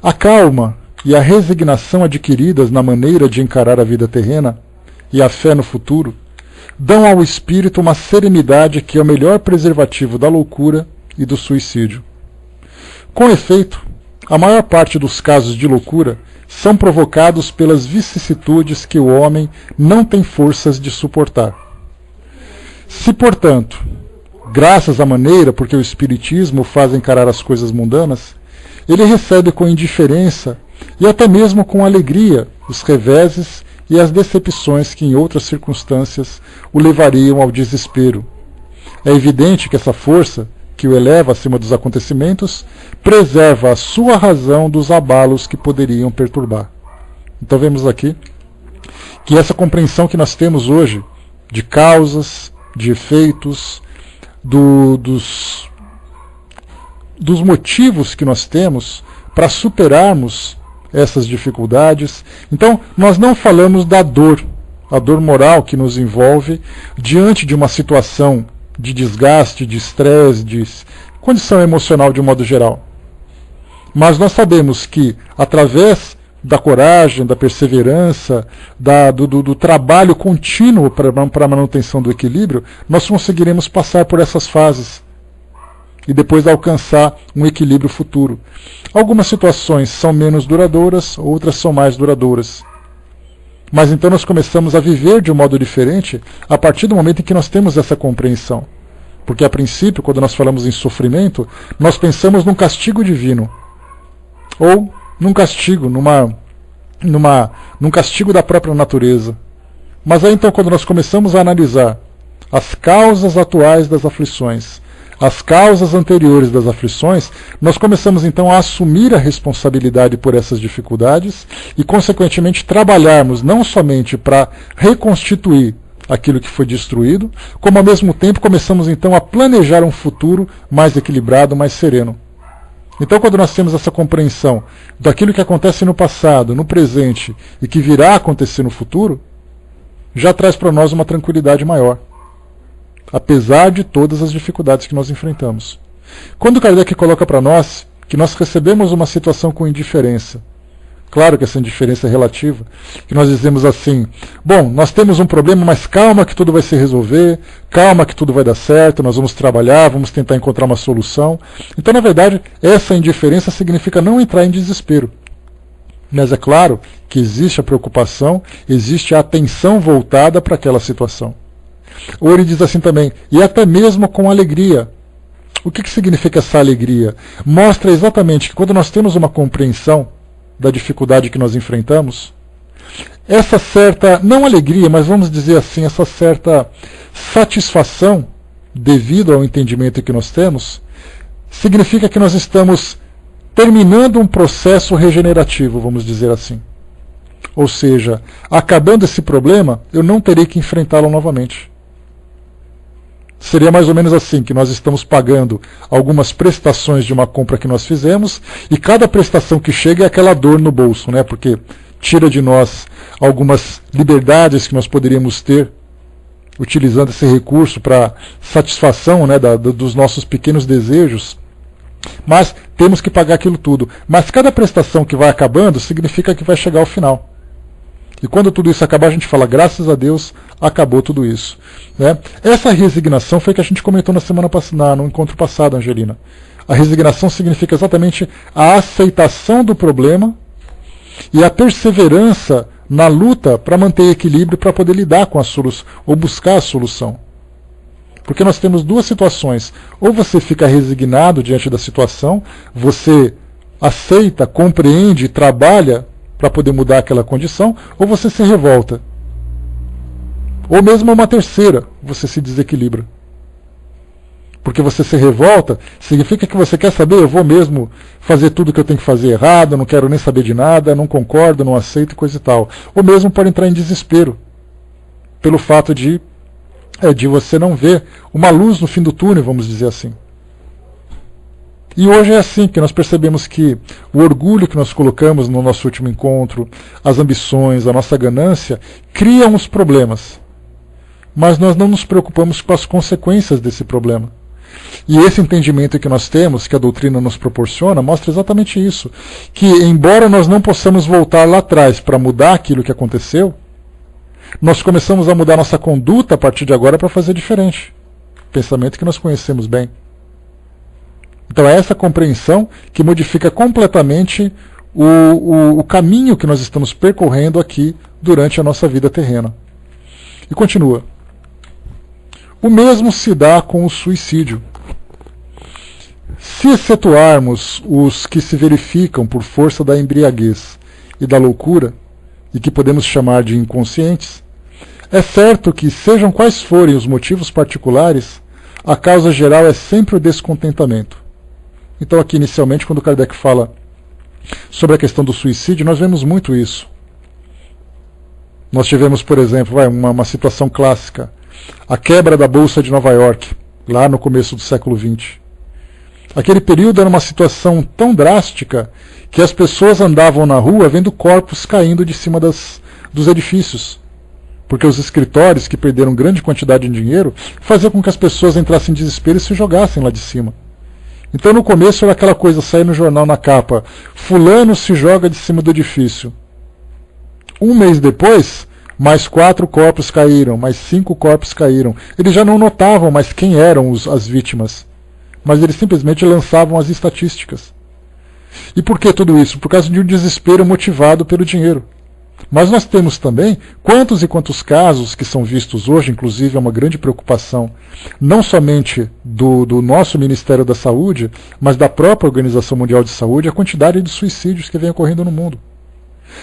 A calma e a resignação adquiridas na maneira de encarar a vida terrena e a fé no futuro dão ao espírito uma serenidade que é o melhor preservativo da loucura e do suicídio. Com efeito, a maior parte dos casos de loucura são provocados pelas vicissitudes que o homem não tem forças de suportar. Se, portanto, graças à maneira por que o Espiritismo faz encarar as coisas mundanas, ele recebe com indiferença e até mesmo com alegria os reveses e as decepções que em outras circunstâncias o levariam ao desespero. É evidente que essa força, que o eleva acima dos acontecimentos, preserva a sua razão dos abalos que poderiam perturbar. Então vemos aqui que essa compreensão que nós temos hoje de causas, de efeitos, dos motivos que nós temos para superarmos essas dificuldades. Então nós não falamos da dor, a dor moral que nos envolve diante de uma situação de desgaste, de estresse, de condição emocional de um modo geral. Mas nós sabemos que, através da coragem, da perseverança, do trabalho contínuo para a manutenção do equilíbrio, nós conseguiremos passar por essas fases e depois alcançar um equilíbrio futuro. Algumas situações são menos duradouras, outras são mais duradouras. Mas então nós começamos a viver de um modo diferente a partir do momento em que nós temos essa compreensão. Porque a princípio, quando nós falamos em sofrimento, nós pensamos num castigo divino. Ou num castigo, num castigo da própria natureza. Mas aí então quando nós começamos a analisar as causas atuais das aflições, as causas anteriores das aflições, nós começamos então a assumir a responsabilidade por essas dificuldades e, consequentemente, trabalharmos não somente para reconstituir aquilo que foi destruído, como ao mesmo tempo começamos então a planejar um futuro mais equilibrado, mais sereno. Então, quando nós temos essa compreensão daquilo que acontece no passado, no presente e que virá a acontecer no futuro, já traz para nós uma tranquilidade maior, apesar de todas as dificuldades que nós enfrentamos. Quando Kardec coloca para nós que nós recebemos uma situação com indiferença, claro que essa indiferença é relativa, que nós dizemos assim, bom, nós temos um problema, mas calma que tudo vai se resolver, calma que tudo vai dar certo, nós vamos trabalhar, vamos tentar encontrar uma solução. Então, na verdade, essa indiferença significa não entrar em desespero. Mas é claro que existe a preocupação, existe a atenção voltada para aquela situação. Ou ele diz assim também, e até mesmo com alegria. O que significa essa alegria? Mostra exatamente que quando nós temos uma compreensão da dificuldade que nós enfrentamos, essa certa, não alegria, mas vamos dizer assim, essa certa satisfação devido ao entendimento que nós temos, significa que nós estamos terminando um processo regenerativo, vamos dizer assim. Ou seja, acabando esse problema, eu não terei que enfrentá-lo novamente. Seria mais ou menos assim, que nós estamos pagando algumas prestações de uma compra que nós fizemos, e cada prestação que chega é aquela dor no bolso, né? Porque tira de nós algumas liberdades que nós poderíamos ter, utilizando esse recurso para satisfação, né, dos nossos pequenos desejos, mas temos que pagar aquilo tudo. Mas cada prestação que vai acabando significa que vai chegar ao final. E quando tudo isso acabar, a gente fala, graças a Deus, acabou tudo isso. Né? Essa resignação foi que a gente comentou na semana passada, no encontro passado, Angelina. A resignação significa exatamente a aceitação do problema e a perseverança na luta para manter equilíbrio, para poder lidar com a solução, ou buscar a solução. Porque nós temos duas situações. Ou você fica resignado diante da situação, você aceita, compreende, trabalha para poder mudar aquela condição, ou você se revolta. Ou mesmo uma terceira, você se desequilibra. Porque você se revolta, significa que você quer saber, eu vou mesmo fazer tudo que eu tenho que fazer errado, não quero nem saber de nada, não concordo, não aceito, coisa e tal. Ou mesmo pode entrar em desespero, pelo fato de você não ver uma luz no fim do túnel, vamos dizer assim. E hoje é assim que nós percebemos que o orgulho que nós colocamos no nosso último encontro, as ambições, a nossa ganância, criam os problemas. Mas nós não nos preocupamos com as consequências desse problema. E esse entendimento que nós temos, que a doutrina nos proporciona, mostra exatamente isso. Que embora nós não possamos voltar lá atrás para mudar aquilo que aconteceu, nós começamos a mudar nossa conduta a partir de agora para fazer diferente. Pensamento que nós conhecemos bem. Então é essa compreensão que modifica completamente o caminho que nós estamos percorrendo aqui durante a nossa vida terrena. E continua. O mesmo se dá com o suicídio. Se excetuarmos os que se verificam por força da embriaguez e da loucura, e que podemos chamar de inconscientes, é certo que, sejam quais forem os motivos particulares, a causa geral é sempre o descontentamento. Então aqui inicialmente, quando Kardec fala sobre a questão do suicídio, nós vemos muito isso. Nós tivemos, por exemplo, uma situação clássica, a quebra da Bolsa de Nova York, lá no começo do século XX. Aquele período era uma situação tão drástica que as pessoas andavam na rua vendo corpos caindo de cima dos edifícios. Porque os escritórios, que perderam grande quantidade de dinheiro, faziam com que as pessoas entrassem em desespero e se jogassem lá de cima. Então no começo era aquela coisa, sair no jornal na capa, fulano se joga de cima do edifício. Um mês depois, mais 4 corpos caíram, mais 5 corpos caíram. Eles já não notavam mais quem eram as vítimas, mas eles simplesmente lançavam as estatísticas. E por que tudo isso? Por causa de um desespero motivado pelo dinheiro. Mas nós temos também quantos e quantos casos que são vistos hoje, inclusive é uma grande preocupação, não somente do nosso Ministério da Saúde, mas da própria Organização Mundial de Saúde, a quantidade de suicídios que vem ocorrendo no mundo.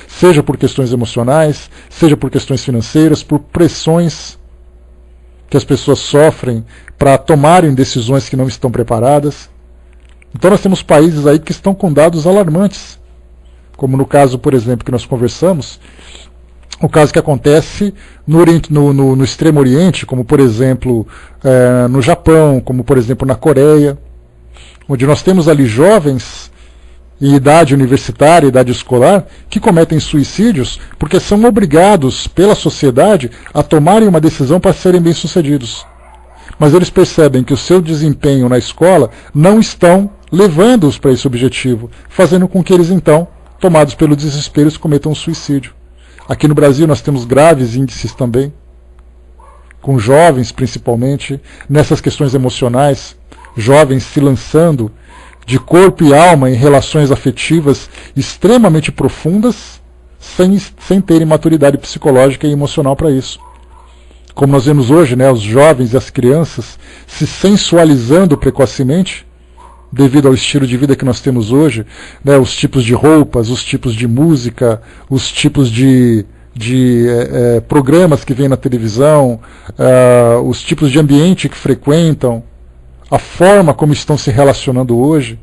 Seja por questões emocionais, seja por questões financeiras, por pressões que as pessoas sofrem para tomarem decisões que não estão preparadas. Então nós temos países aí que estão com dados alarmantes, como no caso, por exemplo, que nós conversamos, o caso que acontece no Extremo Oriente, como por exemplo no Japão, como por exemplo na Coreia, onde nós temos ali jovens em idade universitária, idade escolar, que cometem suicídios porque são obrigados pela sociedade a tomarem uma decisão para serem bem-sucedidos. Mas eles percebem que o seu desempenho na escola não estão levando-os para esse objetivo, fazendo com que eles então, tomados pelo desespero, cometam um suicídio. Aqui no Brasil nós temos graves índices também, com jovens principalmente, nessas questões emocionais, jovens se lançando de corpo e alma em relações afetivas extremamente profundas, sem terem maturidade psicológica e emocional para isso. Como nós vemos hoje, os jovens e as crianças se sensualizando precocemente, devido ao estilo de vida que nós temos hoje, os tipos de roupas, os tipos de música, os tipos de programas que vêm na televisão, os tipos de ambiente que frequentam, a forma como estão se relacionando hoje,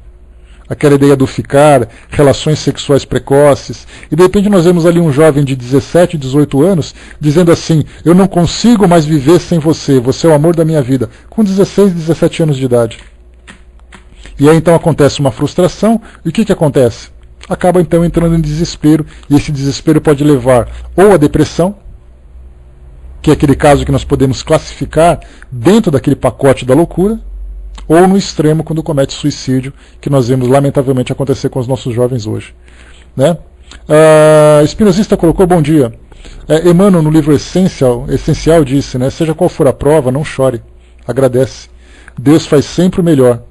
aquela ideia do ficar, relações sexuais precoces, e de repente nós vemos ali um jovem de 17, 18 anos, dizendo assim, eu não consigo mais viver sem você, você é o amor da minha vida, com 16, 17 anos de idade. E aí então acontece uma frustração, e o que acontece? Acaba então entrando em desespero, e esse desespero pode levar ou à depressão, que é aquele caso que nós podemos classificar dentro daquele pacote da loucura, ou no extremo quando comete suicídio, que nós vemos lamentavelmente acontecer com os nossos jovens hoje. Espinosista colocou, bom dia. Emmanuel, no livro Essencial disse, seja qual for a prova, não chore, agradece. Deus faz sempre o melhor.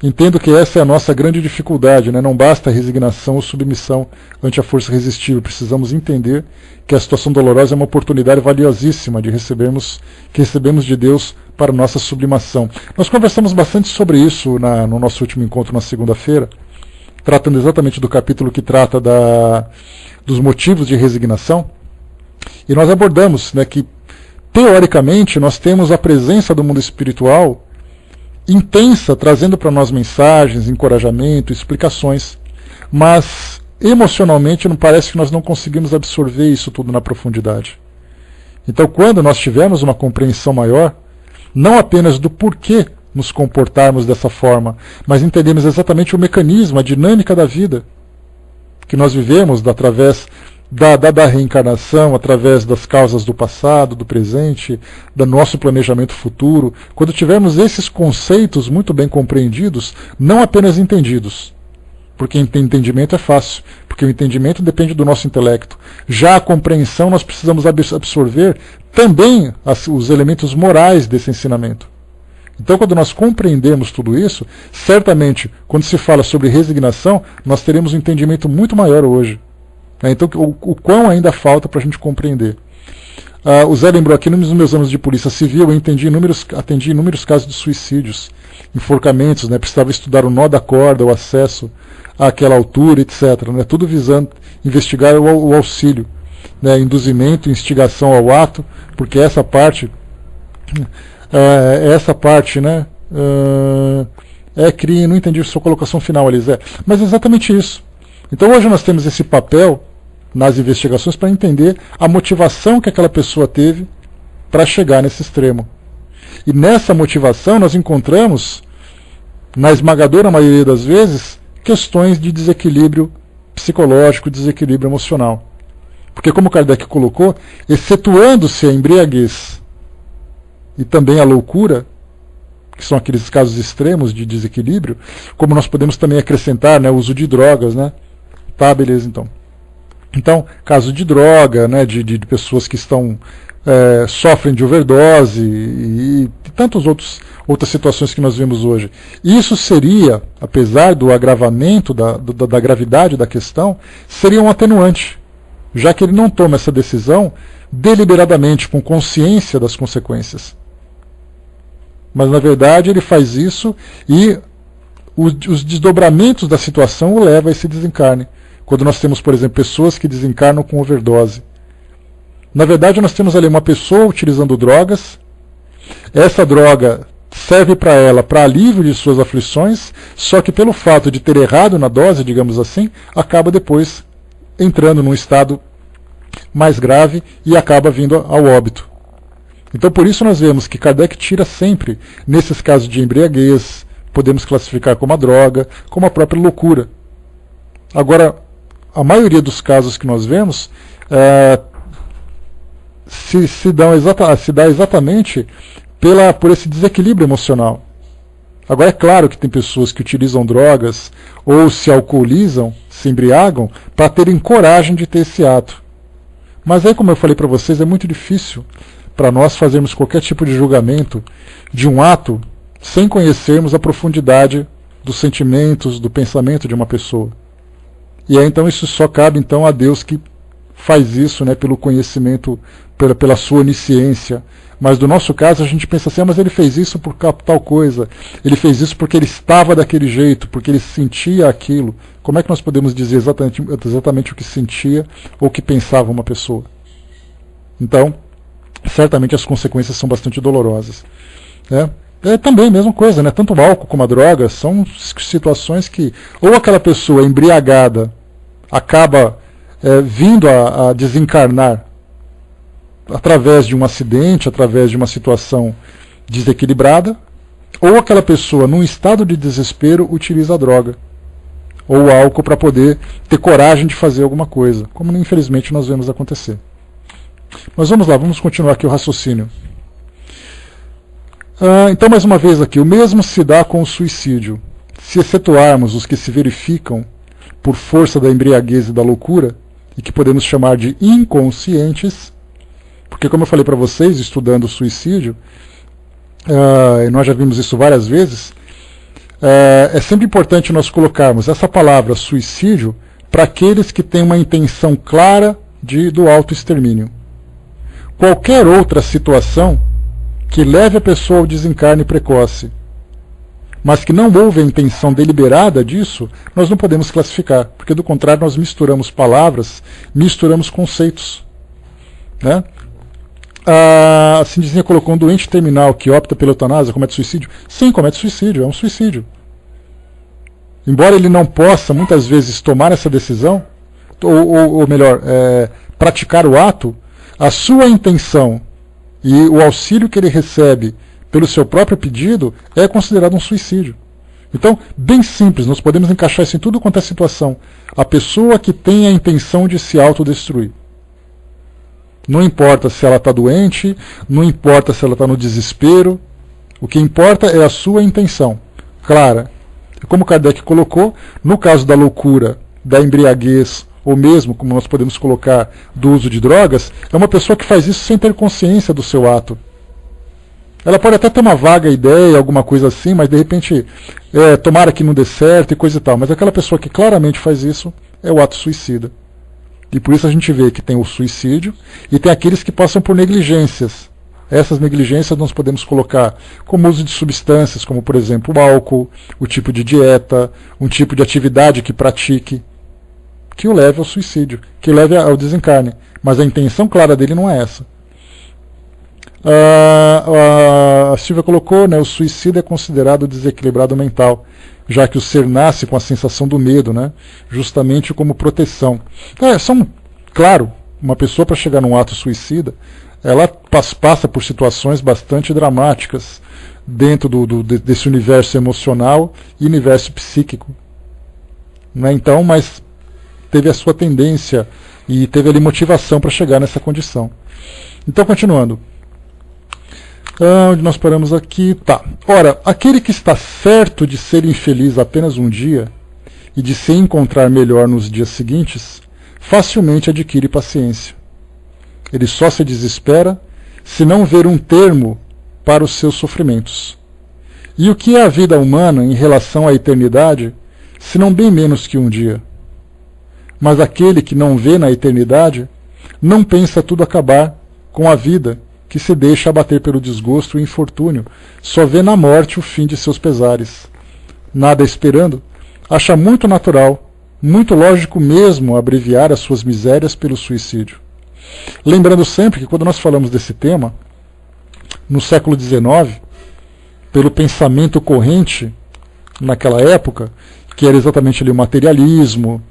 Entendo que essa é a nossa grande dificuldade, não basta a resignação ou submissão ante a força irresistível. Precisamos entender que a situação dolorosa é uma oportunidade valiosíssima que recebemos de Deus para nossa sublimação. Nós conversamos bastante sobre isso no nosso último encontro na segunda-feira, tratando exatamente do capítulo que trata dos motivos de resignação. E nós abordamos, né, que, teoricamente, nós temos a presença do mundo espiritual intensa, trazendo para nós mensagens, encorajamento, explicações, mas emocionalmente não parece que nós não conseguimos absorver isso tudo na profundidade. Então, quando nós tivermos uma compreensão maior, não apenas do porquê nos comportarmos dessa forma, mas entendemos exatamente o mecanismo, a dinâmica da vida que nós vivemos através da reencarnação, através das causas do passado, do presente, do nosso planejamento futuro. Quando tivermos esses conceitos muito bem compreendidos, não apenas entendidos, porque entendimento é fácil, porque o entendimento depende do nosso intelecto. Já a compreensão, nós precisamos absorver também os elementos morais desse ensinamento. Então, quando nós compreendemos tudo isso, certamente, quando se fala sobre resignação, nós teremos um entendimento muito maior hoje. Então, o quão ainda falta para a gente compreender. O Zé lembrou aqui, nos meus anos de polícia civil, eu atendi inúmeros casos de suicídios, enforcamentos, né? Precisava estudar o nó da corda, o acesso àquela altura, etc. Né? Tudo visando investigar o auxílio, né? Induzimento, instigação ao ato, porque essa parte, né? É crime, não entendi sua colocação final ali, Zé. Mas é exatamente isso. Então hoje nós temos esse papel nas investigações para entender a motivação que aquela pessoa teve para chegar nesse extremo. E nessa motivação nós encontramos, na esmagadora maioria das vezes, questões de desequilíbrio psicológico, desequilíbrio emocional. Porque, como Kardec colocou, excetuando-se a embriaguez e também a loucura, que são aqueles casos extremos de desequilíbrio, como nós podemos também acrescentar, né, o uso de drogas, né? Tá, beleza, então. Então, caso de droga, né, de pessoas que sofrem de overdose e tantas outras situações que nós vemos hoje. Isso seria, apesar do agravamento da gravidade da questão, seria um atenuante, já que ele não toma essa decisão deliberadamente, com consciência das consequências. Mas, na verdade, ele faz isso e os desdobramentos da situação o levam a esse desencarne. Quando nós temos, por exemplo, pessoas que desencarnam com overdose. Na verdade, nós temos ali uma pessoa utilizando drogas. Essa droga serve para ela para alívio de suas aflições, só que pelo fato de ter errado na dose, digamos assim, acaba depois entrando num estado mais grave e acaba vindo ao óbito. Então, por isso nós vemos que Kardec tira sempre, nesses casos de embriaguez, podemos classificar como a droga, como a própria loucura. Agora, a maioria dos casos que nós vemos se dá exatamente por esse desequilíbrio emocional. Agora, é claro que tem pessoas que utilizam drogas ou se alcoolizam, se embriagam, para terem coragem de ter esse ato. Mas aí, como eu falei para vocês, é muito difícil para nós fazermos qualquer tipo de julgamento de um ato sem conhecermos a profundidade dos sentimentos, do pensamento de uma pessoa. E aí, então, isso só cabe então a Deus, que faz isso, né, pelo conhecimento, pela sua onisciência. Mas no nosso caso a gente pensa assim, mas ele fez isso por tal coisa, ele fez isso porque ele estava daquele jeito, porque ele sentia aquilo. Como é que nós podemos dizer exatamente o que sentia ou o que pensava uma pessoa? Então, certamente as consequências são bastante dolorosas. É também a mesma coisa, né? Tanto o álcool como a droga são situações que ou aquela pessoa embriagada acaba vindo a desencarnar através de um acidente, através de uma situação desequilibrada, ou aquela pessoa, num estado de desespero, utiliza a droga ou o álcool para poder ter coragem de fazer alguma coisa, como infelizmente nós vemos acontecer. Mas vamos lá, vamos continuar aqui o raciocínio. Então, mais uma vez aqui, o mesmo se dá com o suicídio. Se excetuarmos os que se verificam por força da embriaguez e da loucura, e que podemos chamar de inconscientes, porque, como eu falei para vocês, estudando o suicídio, e nós já vimos isso várias vezes, é sempre importante nós colocarmos essa palavra suicídio para aqueles que têm uma intenção clara do autoextermínio. Qualquer outra situação que leve a pessoa ao desencarne precoce, mas que não houve a intenção deliberada disso, nós não podemos classificar, porque do contrário nós misturamos palavras, misturamos conceitos. Né? A Cindizinha colocou: um doente terminal que opta pela eutanásia comete suicídio? Sim, comete suicídio, é um suicídio. Embora ele não possa muitas vezes tomar essa decisão, ou melhor, praticar o ato, a sua intenção e o auxílio que ele recebe pelo seu próprio pedido é considerado um suicídio. Então, bem simples, nós podemos encaixar isso em tudo quanto é situação. A pessoa que tem a intenção de se autodestruir. Não importa se ela está doente, não importa se ela está no desespero, o que importa é a sua intenção clara. Como Kardec colocou, no caso da loucura, da embriaguez, ou mesmo, como nós podemos colocar, do uso de drogas, é uma pessoa que faz isso sem ter consciência do seu ato. Ela pode até ter uma vaga ideia, alguma coisa assim, mas de repente, tomara que não dê certo e coisa e tal. Mas aquela pessoa que claramente faz isso é o ato suicida. E por isso a gente vê que tem o suicídio e tem aqueles que passam por negligências. Essas negligências nós podemos colocar como uso de substâncias, como por exemplo o álcool, o tipo de dieta, um tipo de atividade que pratique, que o leve ao suicídio, que o leve ao desencarne. Mas a intenção clara dele não é essa. A Silvia colocou, né, o suicida é considerado desequilibrado mental, já que o ser nasce com a sensação do medo, né, justamente como proteção. Claro, uma pessoa para chegar num ato suicida, ela passa por situações bastante dramáticas dentro desse universo emocional e universo psíquico. Né? Então, mas teve a sua tendência e teve ali motivação para chegar nessa condição. Então, continuando. Onde nós paramos aqui? Tá. Ora, aquele que está certo de ser infeliz apenas um dia e de se encontrar melhor nos dias seguintes, facilmente adquire paciência. Ele só se desespera se não ver um termo para os seus sofrimentos. E o que é a vida humana em relação à eternidade, se não bem menos que um dia? Mas aquele que não vê na eternidade, não pensa tudo acabar com a vida, que se deixa abater pelo desgosto e infortúnio, só vê na morte o fim de seus pesares. Nada esperando, acha muito natural, muito lógico mesmo abreviar as suas misérias pelo suicídio. Lembrando sempre que quando nós falamos desse tema, no século XIX, pelo pensamento corrente naquela época, que era exatamente ali o materialismo,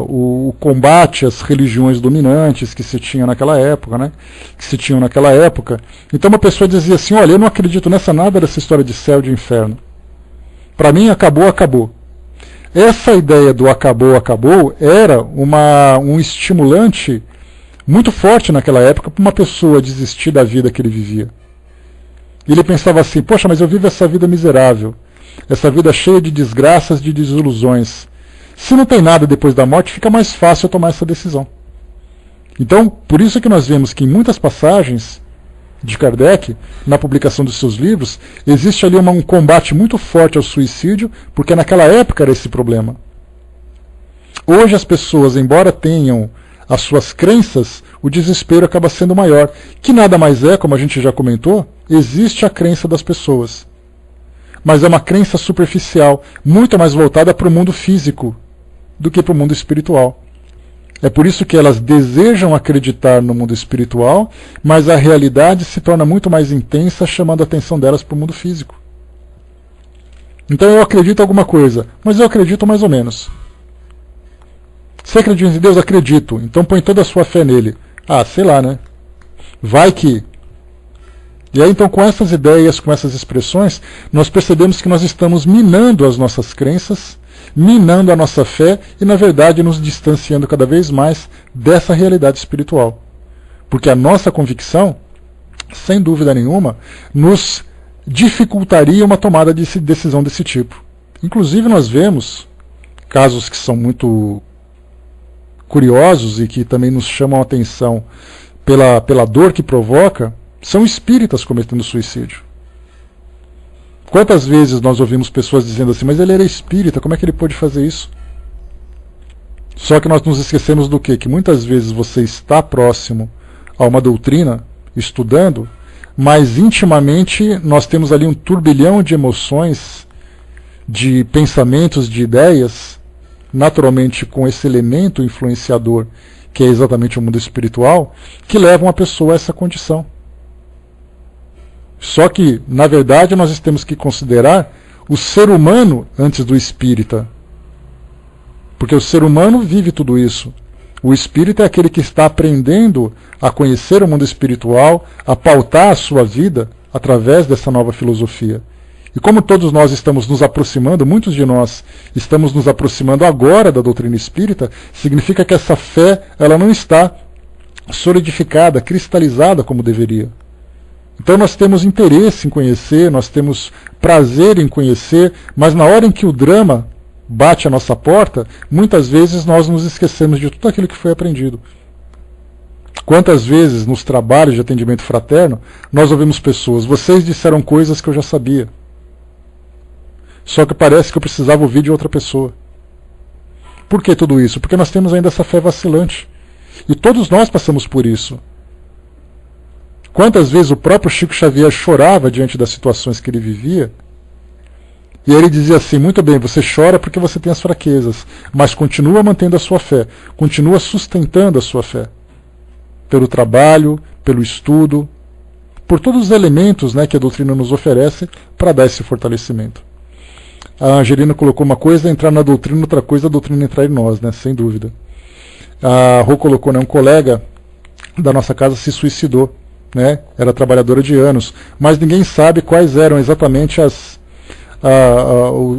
o combate às religiões dominantes que se tinha naquela época, né? Que se tinham naquela época. Então uma pessoa dizia assim: olha, eu não acredito nada dessa história de céu e de inferno. Para mim, acabou, acabou. Essa ideia do acabou, acabou era um estimulante muito forte naquela época para uma pessoa desistir da vida que ele vivia. Ele pensava assim: poxa, mas eu vivo essa vida miserável, essa vida cheia de desgraças, de desilusões. Se não tem nada depois da morte, fica mais fácil eu tomar essa decisão. Então, por isso que nós vemos que em muitas passagens de Kardec, na publicação dos seus livros, existe ali um combate muito forte ao suicídio, porque naquela época era esse problema. Hoje as pessoas, embora tenham as suas crenças, o desespero acaba sendo maior, que nada mais é, como a gente já comentou, existe a crença das pessoas. Mas é uma crença superficial, muito mais voltada para o mundo físico do que para o mundo espiritual. É por isso que elas desejam acreditar no mundo espiritual, mas a realidade se torna muito mais intensa, chamando a atenção delas para o mundo físico. Então eu acredito em alguma coisa, mas eu acredito mais ou menos. Você acredita em Deus? Acredito. Então põe toda a sua fé nele. Ah, sei lá, né? Vai que... E aí então com essas ideias, com essas expressões, nós percebemos que nós estamos minando as nossas crenças, minando a nossa fé e na verdade nos distanciando cada vez mais dessa realidade espiritual. Porque a nossa convicção, sem dúvida nenhuma, nos dificultaria uma tomada de decisão desse tipo. Inclusive nós vemos casos que são muito curiosos e que também nos chamam a atenção pela dor que provoca, são espíritas cometendo suicídio. Quantas vezes nós ouvimos pessoas dizendo assim: mas ele era espírita, como é que ele pôde fazer isso? Só que nós nos esquecemos do quê? Que muitas vezes você está próximo a uma doutrina, estudando, mas intimamente nós temos ali um turbilhão de emoções, de pensamentos, de ideias, naturalmente com esse elemento influenciador, que é exatamente o mundo espiritual, que levam a pessoa a essa condição. Só que, na verdade, nós temos que considerar o ser humano antes do espírita. Porque o ser humano vive tudo isso. O espírita é aquele que está aprendendo a conhecer o mundo espiritual, a pautar a sua vida através dessa nova filosofia. E como todos nós estamos nos aproximando, muitos de nós estamos nos aproximando agora da doutrina espírita, significa que essa fé ela não está solidificada, cristalizada como deveria. Então nós temos interesse em conhecer, nós temos prazer em conhecer, mas na hora em que o drama bate a nossa porta, muitas vezes nós nos esquecemos de tudo aquilo que foi aprendido. Quantas vezes nos trabalhos de atendimento fraterno nós ouvimos pessoas, vocês disseram coisas que eu já sabia. Só que parece que eu precisava ouvir de outra pessoa. Por que tudo isso? Porque nós temos ainda essa fé vacilante. E todos nós passamos por isso. Quantas vezes o próprio Chico Xavier chorava diante das situações que ele vivia, e ele dizia assim, muito bem, você chora porque você tem as fraquezas, mas continua mantendo a sua fé, continua sustentando a sua fé. Pelo trabalho, pelo estudo, por todos os elementos, né, que a doutrina nos oferece para dar esse fortalecimento. A Angelina colocou uma coisa, entrar na doutrina, outra coisa, a doutrina entrar em nós, né, sem dúvida. A Rô colocou, né, um colega da nossa casa se suicidou, né, era trabalhadora de anos, mas ninguém sabe quais eram exatamente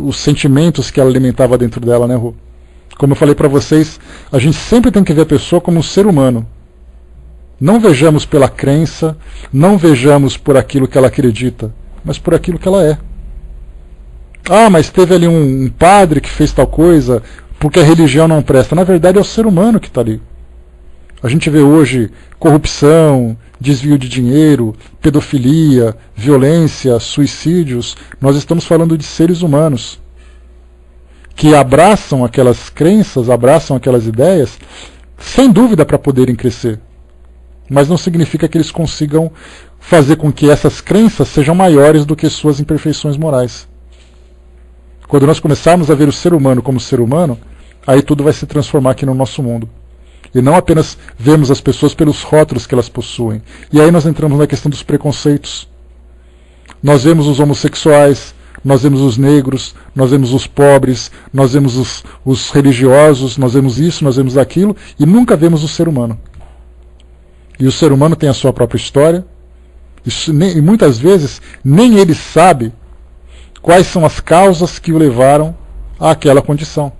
os sentimentos que ela alimentava dentro dela, né, Rô? Como eu falei para vocês, a gente sempre tem que ver a pessoa como um ser humano. Não vejamos pela crença, não vejamos por aquilo que ela acredita, mas por aquilo que ela é. Ah, mas teve ali um padre que fez tal coisa, porque a religião não presta. Na verdade é o ser humano que está ali. A gente vê hoje corrupção, desvio de dinheiro, pedofilia, violência, suicídios. Nós estamos falando de seres humanos que abraçam aquelas crenças, abraçam aquelas ideias, sem dúvida para poderem crescer. Mas não significa que eles consigam fazer com que essas crenças sejam maiores do que suas imperfeições morais. Quando nós começarmos a ver o ser humano como ser humano, aí tudo vai se transformar aqui no nosso mundo. E não apenas vemos as pessoas pelos rótulos que elas possuem. E aí nós entramos na questão dos preconceitos. Nós vemos os homossexuais, nós vemos os negros, nós vemos os pobres, nós vemos os religiosos, nós vemos isso, nós vemos aquilo, e nunca vemos o ser humano. E o ser humano tem a sua própria história, e muitas vezes nem ele sabe quais são as causas que o levaram àquela condição.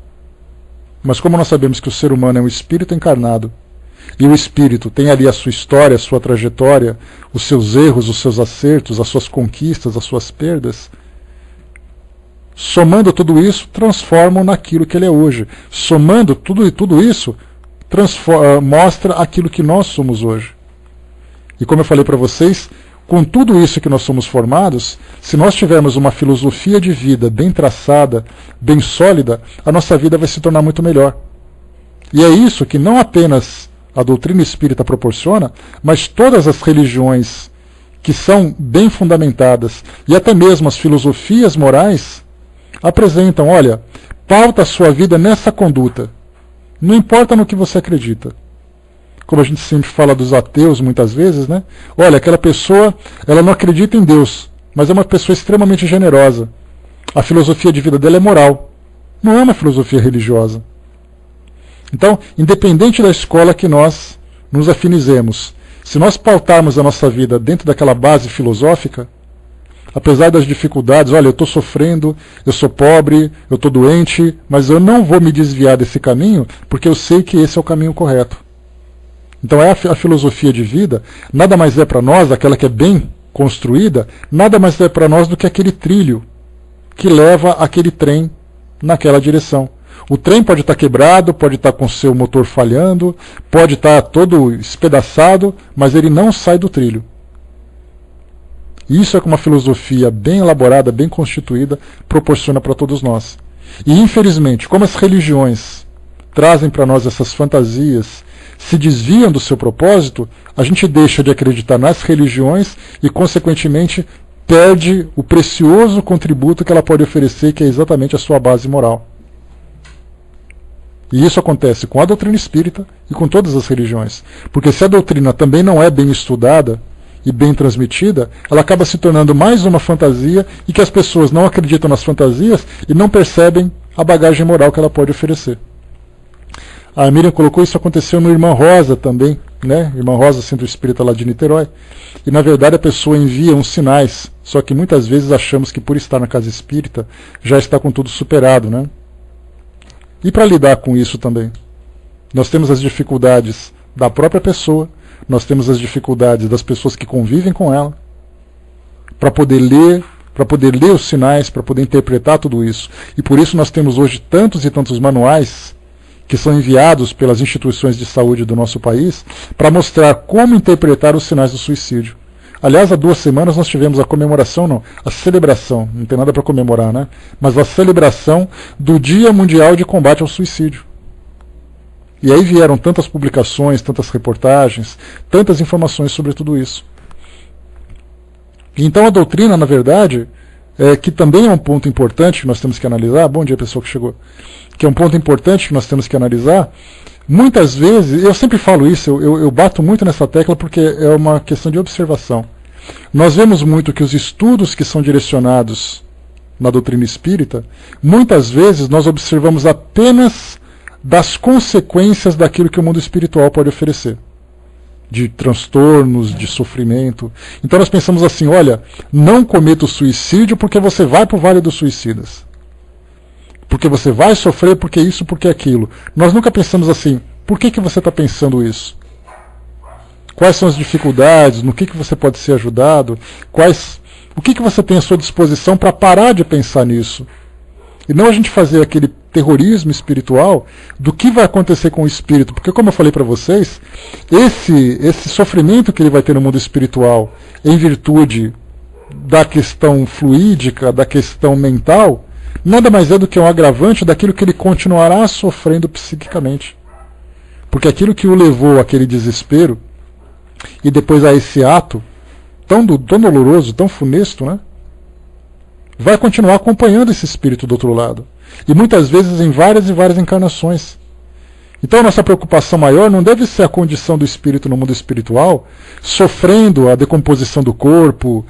Mas como nós sabemos que o ser humano é um espírito encarnado, e o espírito tem ali a sua história, a sua trajetória, os seus erros, os seus acertos, as suas conquistas, as suas perdas, somando tudo isso, transformam naquilo que ele é hoje. Somando tudo isso, mostra aquilo que nós somos hoje. E como eu falei para vocês, com tudo isso que nós somos formados, se nós tivermos uma filosofia de vida bem traçada, bem sólida, a nossa vida vai se tornar muito melhor. E é isso que não apenas a doutrina espírita proporciona, mas todas as religiões que são bem fundamentadas, e até mesmo as filosofias morais, apresentam, olha, pauta a sua vida nessa conduta. Não importa no que você acredita. Como a gente sempre fala dos ateus muitas vezes, né? Olha, aquela pessoa, ela não acredita em Deus, mas é uma pessoa extremamente generosa. A filosofia de vida dela é moral. Não é uma filosofia religiosa. Então, independente da escola que nós nos afinizemos, se nós pautarmos a nossa vida dentro daquela base filosófica, apesar das dificuldades, olha, eu estou sofrendo, eu sou pobre, eu estou doente, mas eu não vou me desviar desse caminho, porque eu sei que esse é o caminho correto. Então a filosofia de vida nada mais é para nós, aquela que é bem construída, nada mais é para nós do que aquele trilho que leva aquele trem naquela direção. O trem pode estar quebrado, pode estar com seu motor falhando, pode estar todo espedaçado, mas ele não sai do trilho. Isso é que uma filosofia bem elaborada, bem constituída, proporciona para todos nós. E infelizmente, como as religiões trazem para nós essas fantasias, se desviam do seu propósito, a gente deixa de acreditar nas religiões e, consequentemente, perde o precioso contributo que ela pode oferecer, que é exatamente a sua base moral. E isso acontece com a doutrina espírita e com todas as religiões. Porque se a doutrina também não é bem estudada e bem transmitida, ela acaba se tornando mais uma fantasia e que as pessoas não acreditam nas fantasias e não percebem a bagagem moral que ela pode oferecer. A Miriam colocou, isso aconteceu no Irmã Rosa também, né? Irmã Rosa, Centro Espírita lá de Niterói. E na verdade a pessoa envia uns sinais, só que muitas vezes achamos que por estar na casa espírita já está com tudo superado, né? E para lidar com isso também, nós temos as dificuldades da própria pessoa, nós temos as dificuldades das pessoas que convivem com ela, para poder ler os sinais, para poder interpretar tudo isso. E por isso nós temos hoje tantos e tantos manuais que são enviados pelas instituições de saúde do nosso país para mostrar como interpretar os sinais do suicídio. Aliás, há 2 semanas nós tivemos a comemoração, a celebração, não tem nada para comemorar, né? Mas a celebração do Dia Mundial de Combate ao Suicídio. E aí vieram tantas publicações, tantas reportagens, tantas informações sobre tudo isso. Então a doutrina, na verdade, que também é um ponto importante que nós temos que analisar, bom dia pessoa que chegou, que é um ponto importante que nós temos que analisar, muitas vezes, eu sempre falo isso, eu bato muito nessa tecla porque é uma questão de observação. Nós vemos muito que os estudos que são direcionados na doutrina espírita, muitas vezes nós observamos apenas das consequências daquilo que o mundo espiritual pode oferecer. De transtornos, de sofrimento. Então nós pensamos assim, olha, não cometa o suicídio porque você vai para o Vale dos Suicidas. Porque você vai sofrer porque isso, porque aquilo. Nós nunca pensamos assim, por que você está pensando isso? Quais são as dificuldades? No que você pode ser ajudado? O que você tem à sua disposição para parar de pensar nisso? E não a gente fazer aquele terrorismo espiritual do que vai acontecer com o espírito. Porque, como eu falei para vocês, esse sofrimento que ele vai ter no mundo espiritual, em virtude da questão fluídica, da questão mental, nada mais é do que um agravante daquilo que ele continuará sofrendo psiquicamente. Porque aquilo que o levou àquele desespero, e depois a esse ato tão doloroso, tão funesto, né? Vai continuar acompanhando esse espírito do outro lado. E muitas vezes em várias e várias encarnações. Então a nossa preocupação maior não deve ser a condição do espírito no mundo espiritual, sofrendo a decomposição do corpo,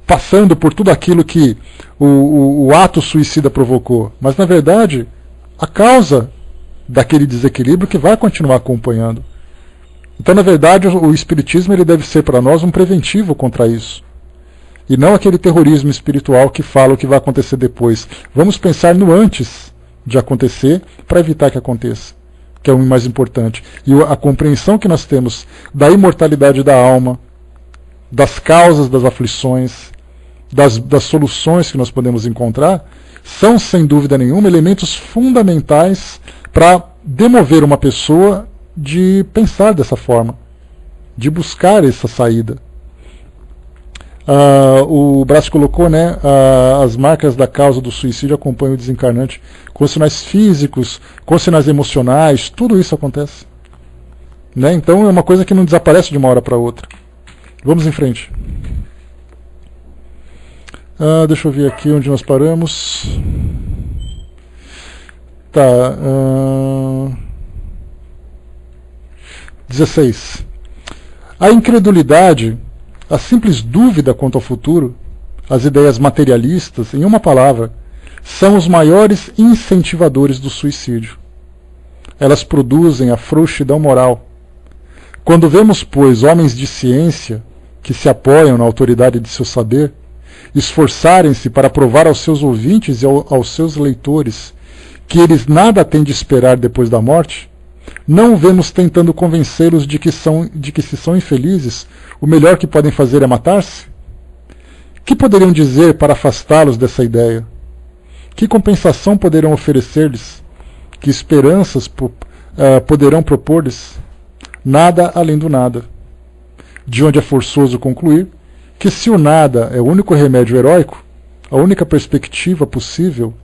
passando por tudo aquilo que o ato suicida provocou. Mas na verdade, a causa daquele desequilíbrio que vai continuar acompanhando. Então, na verdade, o espiritismo ele deve ser para nós um preventivo contra isso. E não aquele terrorismo espiritual que fala o que vai acontecer depois. Vamos pensar no antes de acontecer para evitar que aconteça, que é o mais importante. E a compreensão que nós temos da imortalidade da alma, das causas das aflições, das soluções que nós podemos encontrar, são, sem dúvida nenhuma, elementos fundamentais para demover uma pessoa de pensar dessa forma, de buscar essa saída. O Brás colocou, né, as marcas da causa do suicídio acompanham o desencarnante com sinais físicos, com sinais emocionais, tudo isso acontece. Né? Então é uma coisa que não desaparece de uma hora para outra. Vamos em frente. Deixa eu ver aqui onde nós paramos. Tá. 16. A incredulidade, a simples dúvida quanto ao futuro, as ideias materialistas, em uma palavra, são os maiores incentivadores do suicídio. Elas produzem a frouxidão moral. Quando vemos, pois, homens de ciência que se apoiam na autoridade de seu saber, esforçarem-se para provar aos seus ouvintes e aos seus leitores que eles nada têm de esperar depois da morte, não o vemos tentando convencê-los de que se são infelizes, o melhor que podem fazer é matar-se? Que poderiam dizer para afastá-los dessa ideia? Que compensação poderão oferecer-lhes? Que esperanças poderão propor-lhes? Nada além do nada. De onde é forçoso concluir que se o nada é o único remédio heróico, a única perspectiva possível,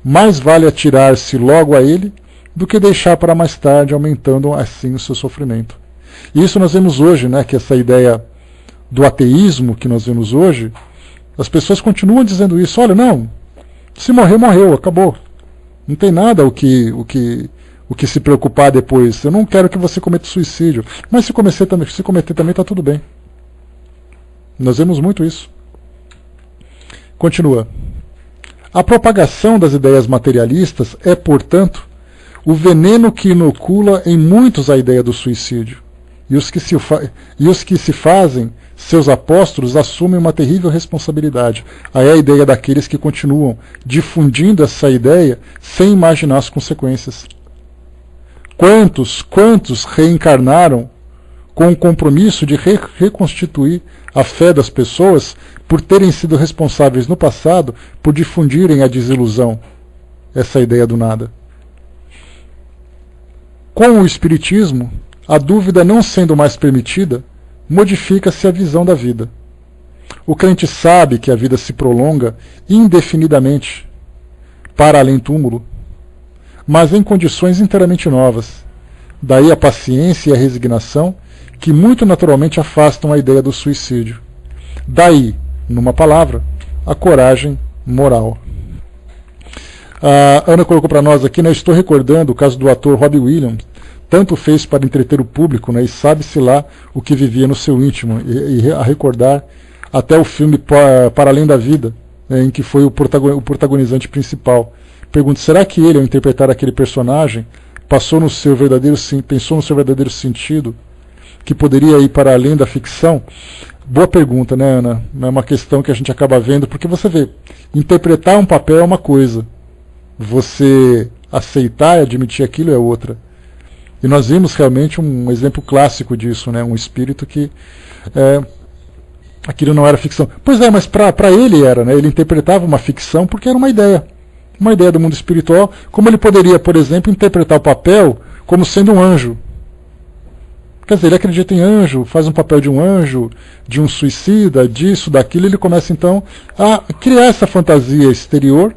mais vale atirar-se logo a ele do que deixar para mais tarde, aumentando assim o seu sofrimento. E isso nós vemos hoje, né, que essa ideia do ateísmo que nós vemos hoje, as pessoas continuam dizendo isso. Olha, não, se morrer, morreu, acabou. Não tem nada o que se preocupar depois. Eu não quero que você cometa suicídio. Mas se cometer também está tudo bem. Nós vemos muito isso. Continua. A propagação das ideias materialistas é, portanto, o veneno que inocula em muitos a ideia do suicídio. E os que se fazem seus apóstolos assumem uma terrível responsabilidade. Aí é a ideia daqueles que continuam difundindo essa ideia sem imaginar as consequências. Quantos reencarnaram com o compromisso de reconstituir a fé das pessoas por terem sido responsáveis no passado por difundirem a desilusão, essa ideia do nada. Com o Espiritismo, a dúvida não sendo mais permitida, modifica-se a visão da vida. O crente sabe que a vida se prolonga indefinidamente para além túmulo, mas em condições inteiramente novas. Daí a paciência e a resignação que muito naturalmente afastam a ideia do suicídio. Daí, numa palavra, a coragem moral. A Ana colocou para nós aqui, né, estou recordando o caso do ator Robbie Williams, tanto fez para entreter o público, né, e sabe-se lá o que vivia no seu íntimo, e a recordar até o filme Para Além da Vida, né, em que foi o protagonizante principal. Pergunto, será que ele, ao interpretar aquele personagem, pensou no seu verdadeiro sentido, que poderia ir para além da ficção? Boa pergunta, né, Ana? É uma questão que a gente acaba vendo, porque você vê, interpretar um papel é uma coisa, você aceitar e admitir aquilo é outra. E nós vimos realmente um exemplo clássico disso, né? Um espírito que aquilo não era ficção. Pois é, mas para ele era, né? Ele interpretava uma ficção porque era uma ideia do mundo espiritual, como ele poderia, por exemplo, interpretar o papel como sendo um anjo. Quer dizer, ele acredita em anjo, faz um papel de um anjo, de um suicida, disso, daquilo, ele começa então a criar essa fantasia exterior,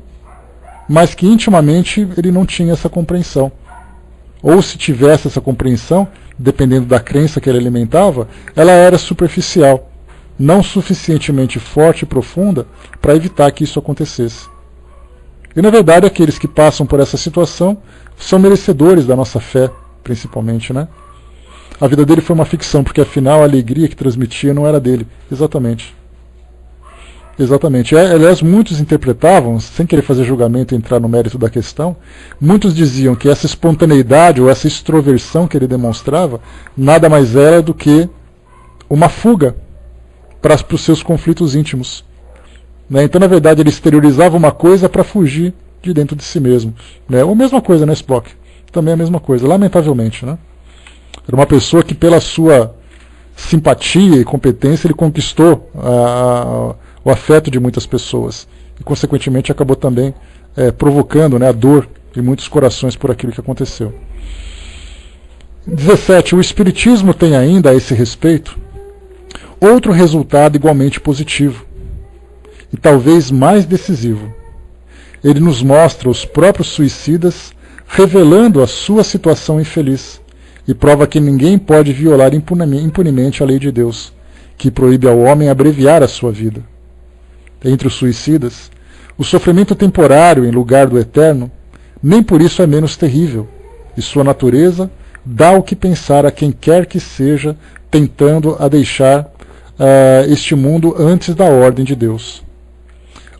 mas que intimamente ele não tinha essa compreensão. Ou se tivesse essa compreensão, dependendo da crença que ele alimentava, ela era superficial, não suficientemente forte e profunda para evitar que isso acontecesse. E na verdade aqueles que passam por essa situação são merecedores da nossa fé, principalmente, né? A vida dele foi uma ficção, porque afinal a alegria que transmitia não era dele. Exatamente. Exatamente. Aliás, muitos interpretavam, sem querer fazer julgamento e entrar no mérito da questão, muitos diziam que essa espontaneidade ou essa extroversão que ele demonstrava nada mais era do que uma fuga para os seus conflitos íntimos. Né? Então, na verdade, ele exteriorizava uma coisa para fugir de dentro de si mesmo. Né? Ou a mesma coisa, né, Spock? Também a mesma coisa, lamentavelmente. Né? Era uma pessoa que, pela sua simpatia e competência, ele conquistou o afeto de muitas pessoas. E, consequentemente, acabou também provocando, né, a dor de muitos corações por aquilo que aconteceu. 17. O Espiritismo tem ainda, a esse respeito, outro resultado igualmente positivo, e talvez mais decisivo. Ele nos mostra os próprios suicidas revelando a sua situação infeliz, e prova que ninguém pode violar impunemente a lei de Deus, que proíbe ao homem abreviar a sua vida. Entre os suicidas, o sofrimento temporário em lugar do eterno, nem por isso é menos terrível, e sua natureza dá o que pensar a quem quer que seja tentando a deixar este mundo antes da ordem de Deus.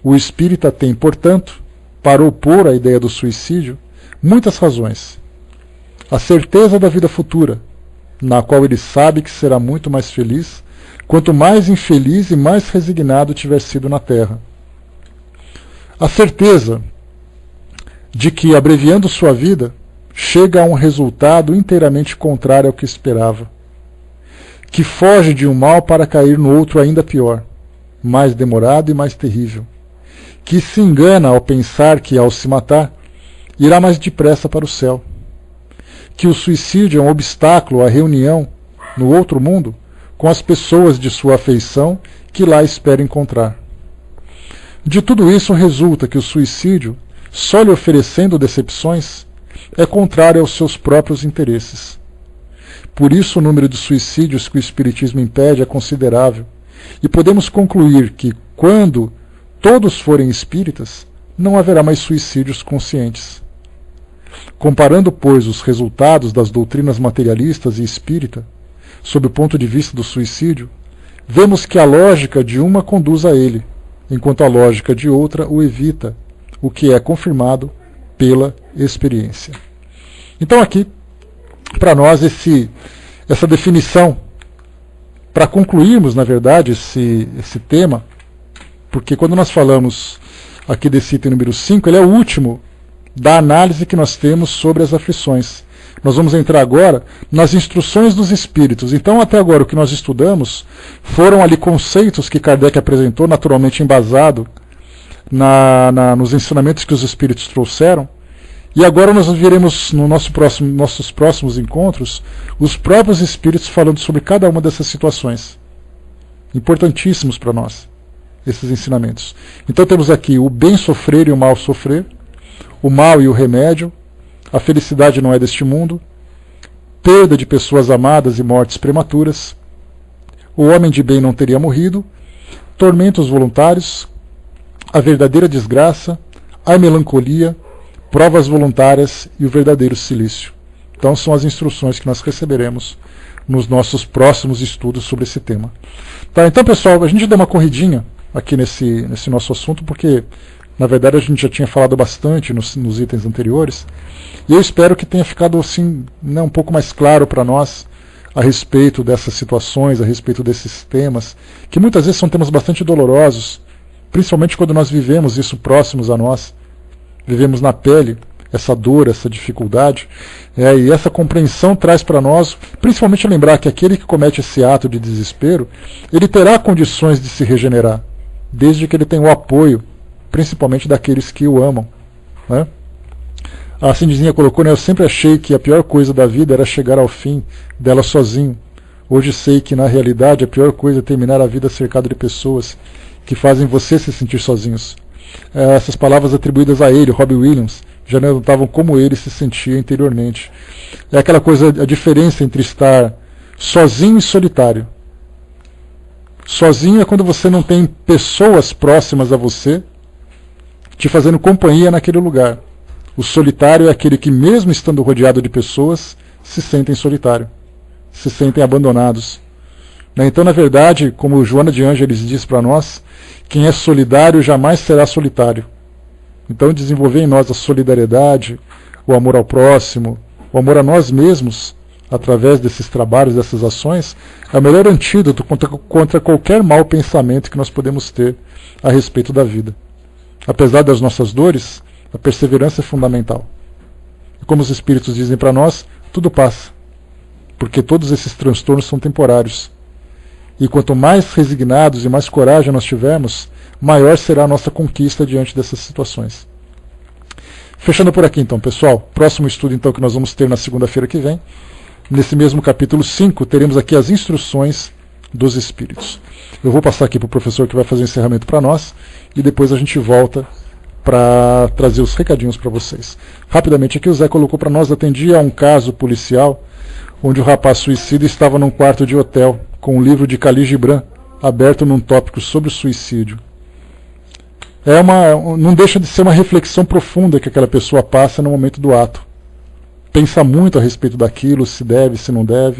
O espírita tem, portanto, para opor à ideia do suicídio, muitas razões. A certeza da vida futura, na qual ele sabe que será muito mais feliz, quanto mais infeliz e mais resignado tiver sido na terra. A certeza de que, abreviando sua vida, chega a um resultado inteiramente contrário ao que esperava, que foge de um mal para cair no outro ainda pior, mais demorado e mais terrível, que se engana ao pensar que, ao se matar, irá mais depressa para o céu, que o suicídio é um obstáculo à reunião no outro mundo com as pessoas de sua afeição que lá espera encontrar. De tudo isso resulta que o suicídio, só lhe oferecendo decepções, é contrária aos seus próprios interesses. Por isso o número de suicídios que o Espiritismo impede é considerável, e podemos concluir que, quando todos forem espíritas, não haverá mais suicídios conscientes. Comparando, pois, os resultados das doutrinas materialistas e espírita, sob o ponto de vista do suicídio, vemos que a lógica de uma conduz a ele, enquanto a lógica de outra o evita, o que é confirmado pela experiência. Então aqui, para nós, essa definição, para concluirmos, na verdade, esse tema, porque quando nós falamos aqui desse item número 5, ele é o último da análise que nós temos sobre as aflições. Nós vamos entrar agora nas instruções dos espíritos. Então, até agora, o que nós estudamos foram ali conceitos que Kardec apresentou, naturalmente embasado nos ensinamentos que os espíritos trouxeram. E agora nós veremos nossos próximos encontros os próprios espíritos falando sobre cada uma dessas situações. Importantíssimos para nós, esses ensinamentos. Então temos aqui o bem sofrer e o mal sofrer, o mal e o remédio, a felicidade não é deste mundo, perda de pessoas amadas e mortes prematuras, o homem de bem não teria morrido, tormentos voluntários, a verdadeira desgraça, a melancolia, provas voluntárias e o verdadeiro silício. Então são as instruções que nós receberemos nos nossos próximos estudos sobre esse tema. Tá, então, pessoal, a gente deu uma corridinha aqui nesse nosso assunto, porque na verdade a gente já tinha falado bastante nos itens anteriores, e eu espero que tenha ficado assim, um pouco mais claro para nós a respeito dessas situações, a respeito desses temas, que muitas vezes são temas bastante dolorosos, principalmente quando nós vivemos isso próximos a nós, vivemos na pele essa dor, essa dificuldade, e essa compreensão traz para nós, principalmente lembrar que aquele que comete esse ato de desespero, ele terá condições de se regenerar, desde que ele tenha o apoio, principalmente daqueles que o amam, né? A Cindizinha colocou, né, eu sempre achei que a pior coisa da vida era chegar ao fim dela sozinho. Hoje sei que, na realidade, a pior coisa é terminar a vida cercado de pessoas que fazem você se sentir sozinhos. Essas palavras atribuídas a ele, Robbie Williams, já notavam como ele se sentia interiormente. É aquela coisa, a diferença entre estar sozinho e solitário. Sozinho é quando você não tem pessoas próximas a você te fazendo companhia naquele lugar. O solitário é aquele que, mesmo estando rodeado de pessoas, se sentem solitário, se sentem abandonados. Então, na verdade, como Joana de Ângeles diz para nós, quem é solidário jamais será solitário. Então, desenvolver em nós a solidariedade, o amor ao próximo, o amor a nós mesmos, através desses trabalhos, dessas ações, é o melhor antídoto contra qualquer mau pensamento que nós podemos ter a respeito da vida. Apesar das nossas dores, a perseverança é fundamental. E como os espíritos dizem para nós, tudo passa, porque todos esses transtornos são temporários. E quanto mais resignados e mais coragem nós tivermos, maior será a nossa conquista diante dessas situações. Fechando por aqui então, pessoal. Próximo estudo então que nós vamos ter na segunda-feira que vem. Nesse mesmo capítulo 5, teremos aqui as instruções dos espíritos. Eu vou passar aqui para o professor que vai fazer o encerramento para nós, e depois a gente volta para trazer os recadinhos para vocês. Rapidamente aqui o Zé colocou para nós, atendia a um caso policial, onde o rapaz suicida estava num quarto de hotel, com um livro de Khalil Gibran, aberto num tópico sobre o suicídio. Não deixa de ser uma reflexão profunda que aquela pessoa passa no momento do ato. Pensa muito a respeito daquilo, se deve, se não deve.